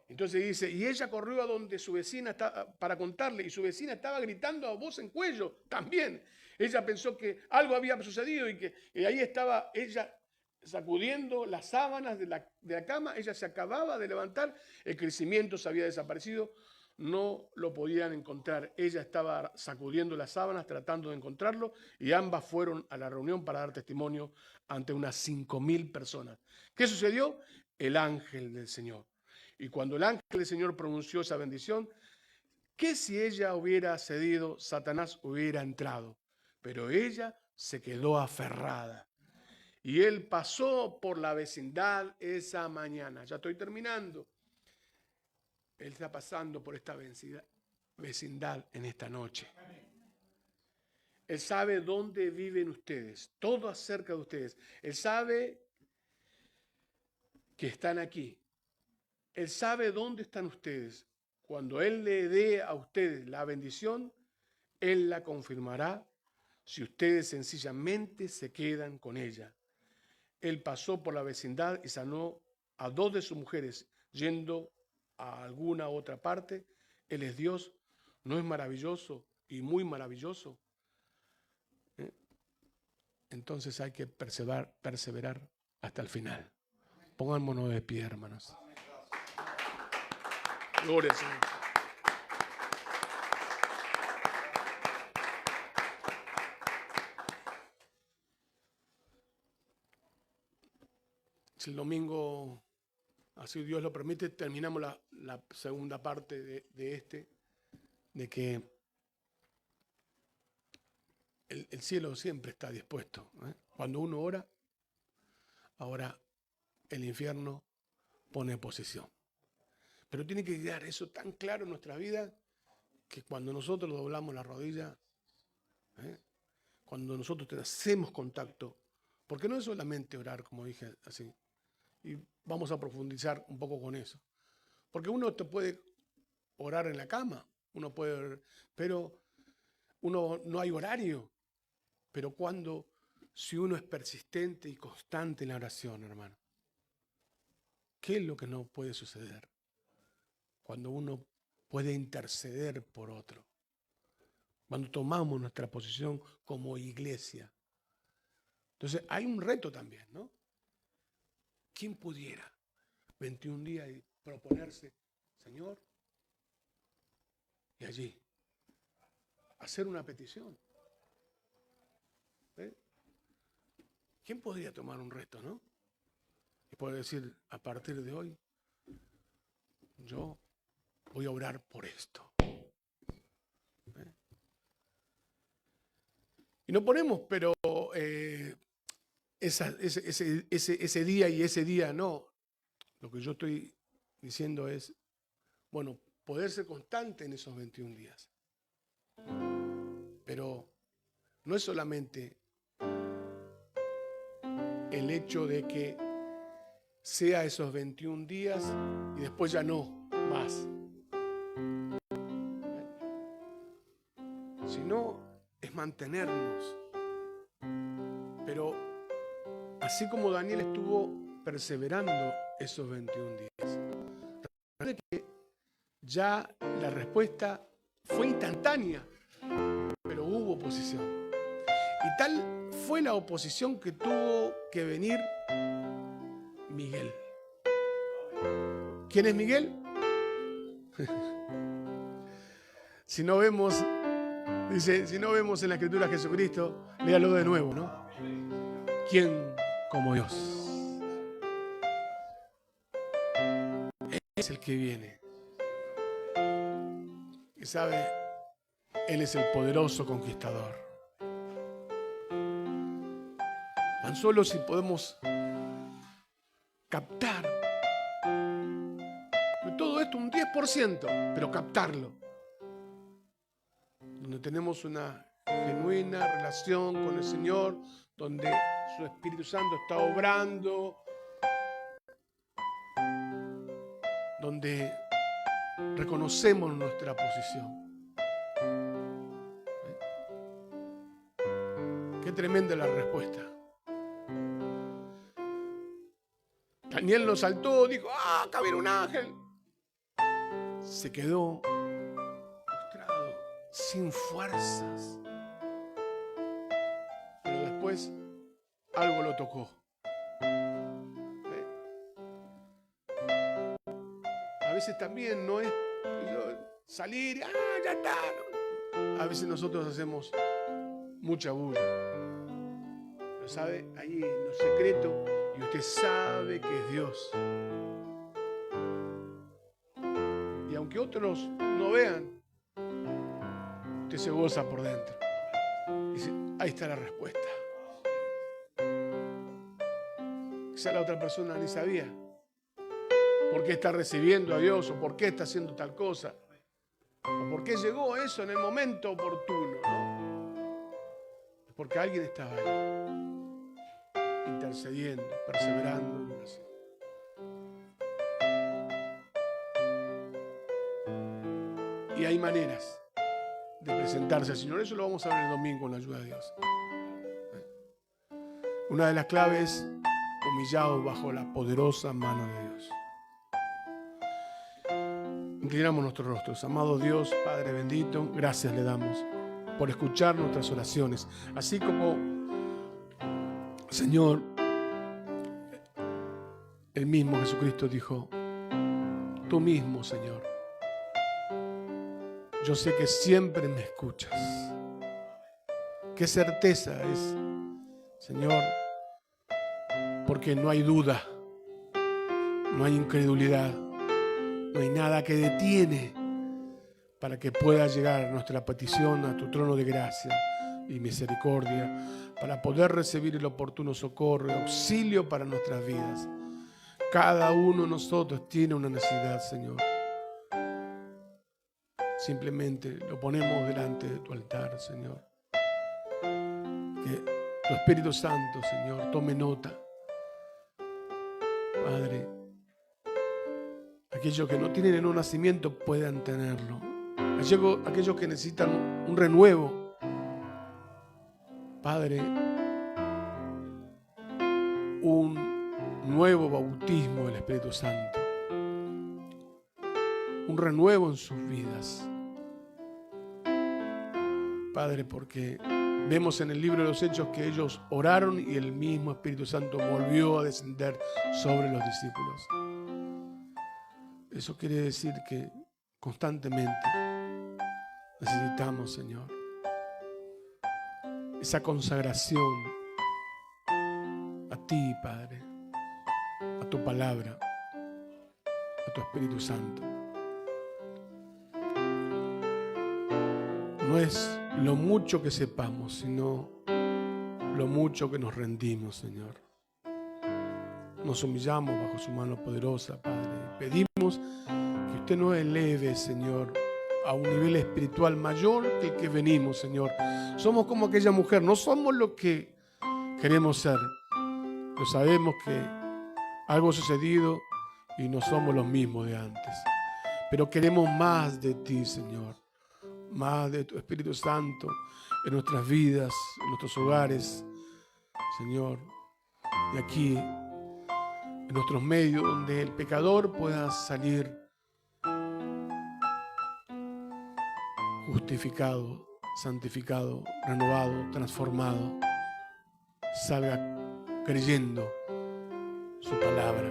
Entonces dice, y ella corrió a donde su vecina estaba para contarle, y su vecina estaba gritando a voz en cuello también. Ella pensó que algo había sucedido y ahí estaba ella sacudiendo las sábanas de la cama. Ella se acababa de levantar, el crecimiento se había desaparecido, no lo podían encontrar. Ella estaba sacudiendo las sábanas tratando de encontrarlo y ambas fueron a la reunión para dar testimonio ante unas 5.000 personas. ¿Qué sucedió? El ángel del Señor. Y cuando el ángel del Señor pronunció esa bendición, que si ella hubiera cedido, Satanás hubiera entrado. Pero ella se quedó aferrada. Y él pasó por la vecindad esa mañana. Ya estoy terminando. Él está pasando por esta vecindad en esta noche. Él sabe dónde viven ustedes, todo acerca de ustedes. Él sabe que están aquí. Él sabe dónde están ustedes. Cuando Él le dé a ustedes la bendición, Él la confirmará si ustedes sencillamente se quedan con ella. Él pasó por la vecindad y sanó a 2 de sus mujeres, yendo a alguna otra parte. Él es Dios. ¿No es maravilloso y muy maravilloso? Entonces hay que perseverar hasta el final. Pongámonos de pie, hermanos. Gloria al Señor. Si el domingo, así Dios lo permite, terminamos la segunda parte de que el cielo siempre está dispuesto. Cuando uno ora, ahora el infierno pone posición. Pero tiene que quedar eso tan claro en nuestra vida que cuando nosotros doblamos la rodilla, cuando nosotros hacemos contacto, porque no es solamente orar, como dije así, y vamos a profundizar un poco con eso. Porque uno te puede orar en la cama, uno puede orar, pero uno no hay horario. Pero si uno es persistente y constante en la oración, hermano, ¿qué es lo que no puede suceder? Cuando uno puede interceder por otro. Cuando tomamos nuestra posición como iglesia. Entonces hay un reto también, ¿no? ¿Quién pudiera 21 días y proponerse, Señor, y allí hacer una petición. ¿Quién podría tomar un reto, no? Y poder decir, a partir de hoy, yo voy a orar por esto. Y no ponemos, pero ese día y ese día no. Lo que yo estoy diciendo es, bueno, poder ser constante en esos 21 días. Pero no es solamente el hecho de que sea esos 21 días y después ya no más. Sino es mantenernos. Pero así como Daniel estuvo perseverando esos 21 días, recuerde que ya la respuesta fue instantánea, pero hubo oposición. Y tal fue la oposición que tuvo que venir Miguel. ¿Quién es Miguel? Si no vemos, dice, si no vemos en la Escritura a Jesucristo, léalo de nuevo, ¿no? ¿Quién como Dios? Él es el que viene. Y sabe, Él es el poderoso conquistador. Tan solo si podemos captar de todo esto un 10%, pero captarlo. Donde tenemos una genuina relación con el Señor, donde su Espíritu Santo está obrando, donde reconocemos nuestra posición. Qué tremenda la respuesta. Daniel lo saltó, dijo, acá viene un ángel. Se quedó postrado, sin fuerzas. Pero después algo lo tocó. A veces también no es salir, ya está. A veces nosotros hacemos mucha bulla. Pero sabe, ahí en lo secreto, y usted sabe que es Dios. Y aunque otros no vean, usted se goza por dentro. Dice, ahí está la respuesta. Quizá la otra persona ni sabía por qué está recibiendo a Dios, o por qué está haciendo tal cosa, o por qué llegó eso en el momento oportuno, ¿no? Porque alguien estaba ahí, intercediendo, perseverando en oración. Y hay maneras de presentarse al Señor. Eso lo vamos a ver el domingo con la ayuda de Dios. Una de las claves, humillado bajo la poderosa mano de Dios. Inclinamos nuestros rostros. Amado Dios, Padre bendito, gracias le damos por escuchar nuestras oraciones. Así como, Señor, el mismo Jesucristo dijo, tú mismo, Señor, yo sé que siempre me escuchas. Qué certeza es, Señor, porque no hay duda, no hay incredulidad, no hay nada que detiene para que pueda llegar nuestra petición a tu trono de gracia y misericordia, para poder recibir el oportuno socorro y auxilio para nuestras vidas. Cada uno de nosotros tiene una necesidad, Señor. Simplemente lo ponemos delante de tu altar, Señor. Que tu Espíritu Santo, Señor, tome nota. Padre, aquellos que no tienen el nuevo nacimiento puedan tenerlo. Aquellos que necesitan un renuevo, Padre, un nuevo bautismo del Espíritu Santo, un renuevo en sus vidas. Padre, porque vemos en el libro de los Hechos que ellos oraron y el mismo Espíritu Santo volvió a descender sobre los discípulos. Eso quiere decir que constantemente necesitamos, Señor, esa consagración a ti, Padre, a tu palabra, a tu Espíritu Santo. No es lo mucho que sepamos, sino lo mucho que nos rendimos, Señor. Nos humillamos bajo su mano poderosa, Padre. Pedimos que usted nos eleve, Señor, a un nivel espiritual mayor que el que venimos, Señor. Somos como aquella mujer, no somos lo que queremos ser. Lo sabemos que algo ha sucedido y no somos los mismos de antes. Pero queremos más de ti, Señor. Más de tu Espíritu Santo en nuestras vidas, en nuestros hogares, Señor. Y aquí, en nuestros medios, donde el pecador pueda salir justificado, santificado, renovado, transformado, salga creyendo su palabra.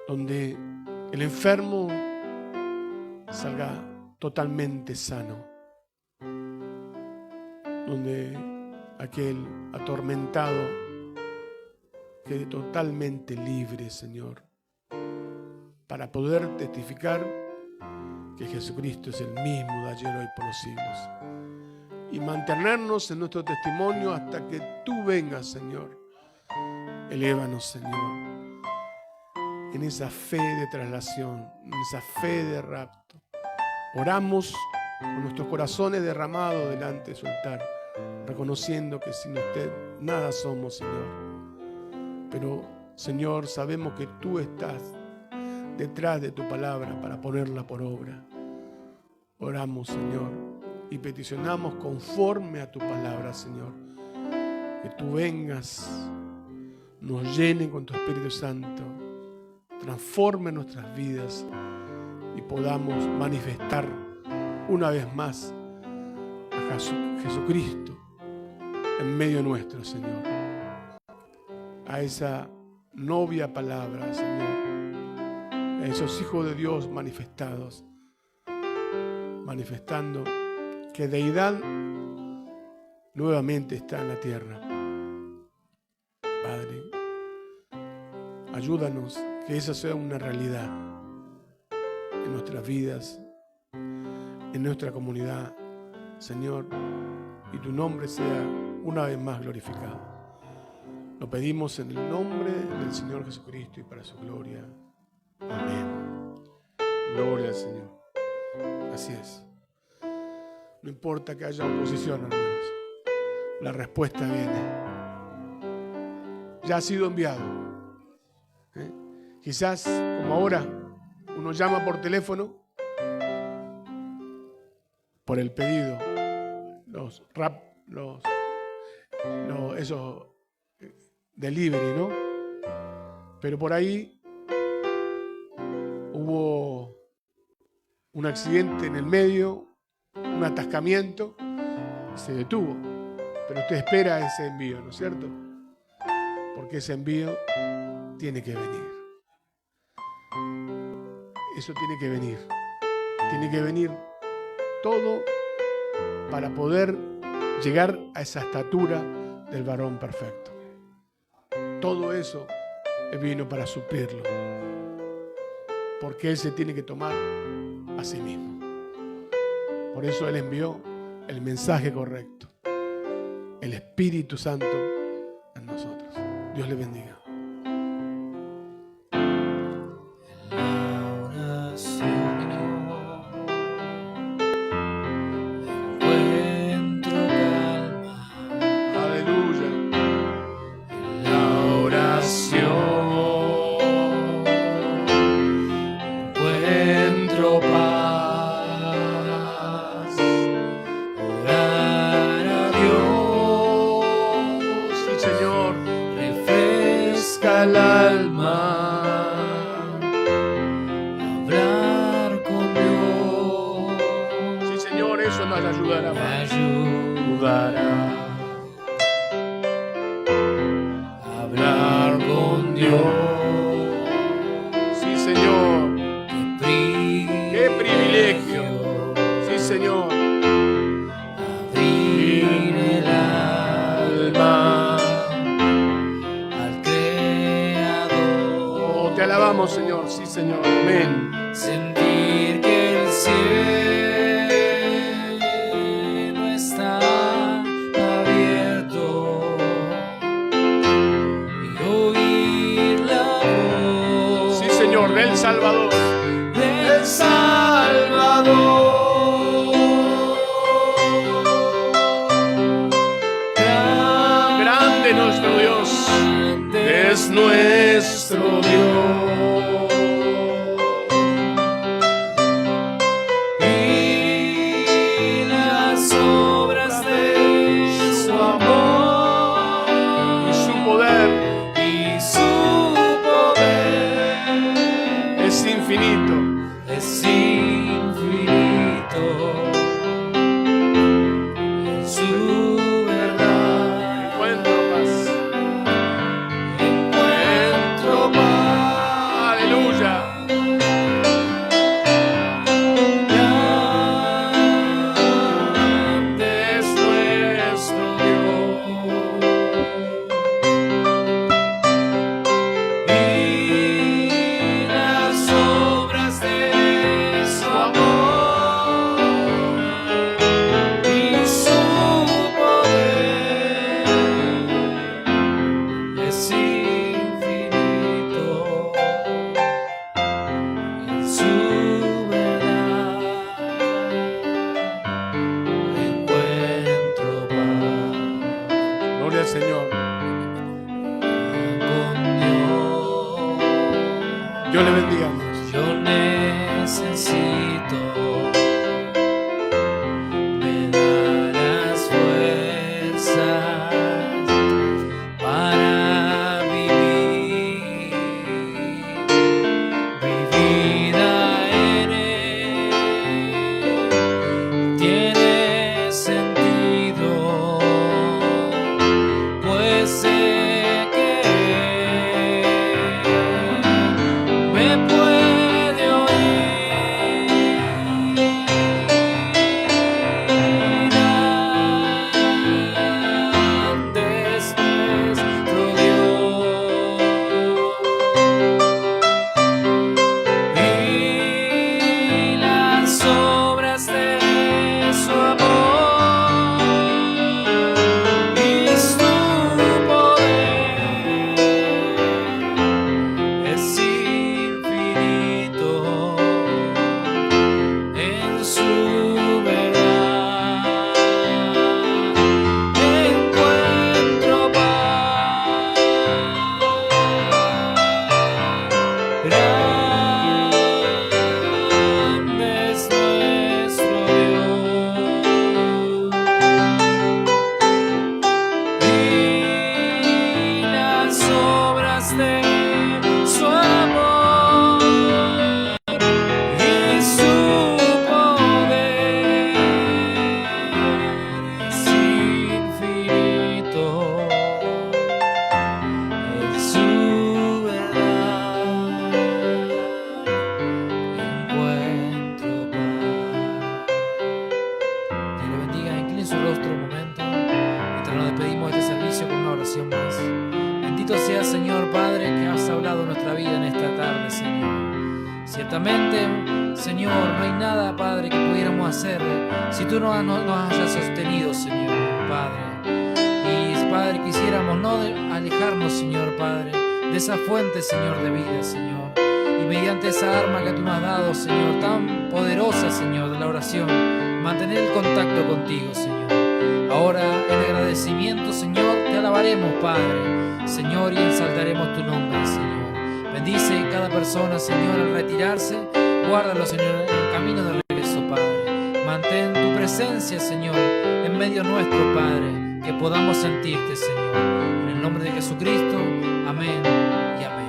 Donde el enfermo salga totalmente sano. Donde aquel atormentado quede totalmente libre, Señor, para poder testificar que Jesucristo es el mismo de ayer, hoy, por los siglos. Y mantenernos en nuestro testimonio hasta que tú vengas, Señor. Elévanos, Señor, en esa fe de traslación, en esa fe de rapto. Oramos con nuestros corazones derramados delante de su altar, reconociendo que sin usted nada somos, Señor. Pero, Señor, sabemos que tú estás detrás de tu palabra para ponerla por obra. Oramos, Señor, y peticionamos conforme a tu palabra, Señor, que tú vengas, nos llene con tu Espíritu Santo, transforme nuestras vidas y podamos manifestar una vez más a Jesucristo en medio nuestro, Señor. A esa novia palabra, Señor, a esos hijos de Dios manifestados, manifestando que deidad nuevamente está en la tierra. Padre, ayúdanos que esa sea una realidad en nuestras vidas, en nuestra comunidad, Señor, y tu nombre sea una vez más glorificado. Lo pedimos en el nombre del Señor Jesucristo y para su gloria. Amén. Gloria al Señor. Así es. No importa que haya oposición, hermanos. La respuesta viene. Ya ha sido enviado. Quizás, como ahora, uno llama por teléfono por el pedido, esos delivery, ¿no? Pero por ahí hubo un accidente en el medio, un atascamiento, y se detuvo. Pero usted espera ese envío, ¿no es cierto? Porque ese envío tiene que venir. Eso tiene que venir. Tiene que venir todo para poder llegar a esa estatura del varón perfecto. Todo eso vino para suplirlo. Porque Él se tiene que tomar a sí mismo. Por eso Él envió el mensaje correcto. El Espíritu Santo en nosotros. Dios le bendiga. Señor. Abrir el alma al Creador. Oh, te alabamos, Señor. Sí, Señor. Amén. Sentir que el cielo está abierto y oír la voz. Sí, Señor, del Salvador. Del Salvador. Grande nuestro Dios. Es nuestro Dios. Es infinito en su verdad. Encuentro paz. Encuentro paz. Aleluya. Grande es nuestro Dios. Y las obras de su amor y su poder es infinito en su verdad. Encuentro paz Gloria al Señor. con Dios. Dios le bendiga, hermanos. Yo necesito, me da las fuerzas para vivir mi vida en Él. Tiene sentido, pues sé que me puede oír. Grande es nuestro Dios. Y las obras de su amor y su poder es infinito en su verdad. Encuentro paz. Grande es nuestro Dios. Y las obras de su amor y su poder es infinito en su verdad. Encuentro paz. Dios le bendiga, incline su rostro un momento mientras nos despedimos de este servicio con una oración más. Bendito sea, Señor Padre, que has hablado en nuestra vida en esta tarde, Señor. Ciertamente, Señor, no hay nada, Padre, que pudiéramos hacer si tú no nos hayas sostenido, Señor, Padre. Y, Padre, quisiéramos no alejarnos, Señor, Padre, de esa fuente, Señor, de vida, Señor. Y mediante esa arma que tú nos has dado, Señor, tan poderosa, Señor, de la oración, mantener el contacto contigo, Señor. Ahora, en agradecimiento, Señor, te alabaremos, Padre, Señor, y ensaltaremos tu nombre, Señor. Bendice cada persona, Señor, al retirarse. Guárdalo, Señor, en el camino de regreso, Padre. Mantén tu presencia, Señor, en medio nuestro, Padre, que podamos sentirte, Señor. En el nombre de Jesucristo, amén y amén.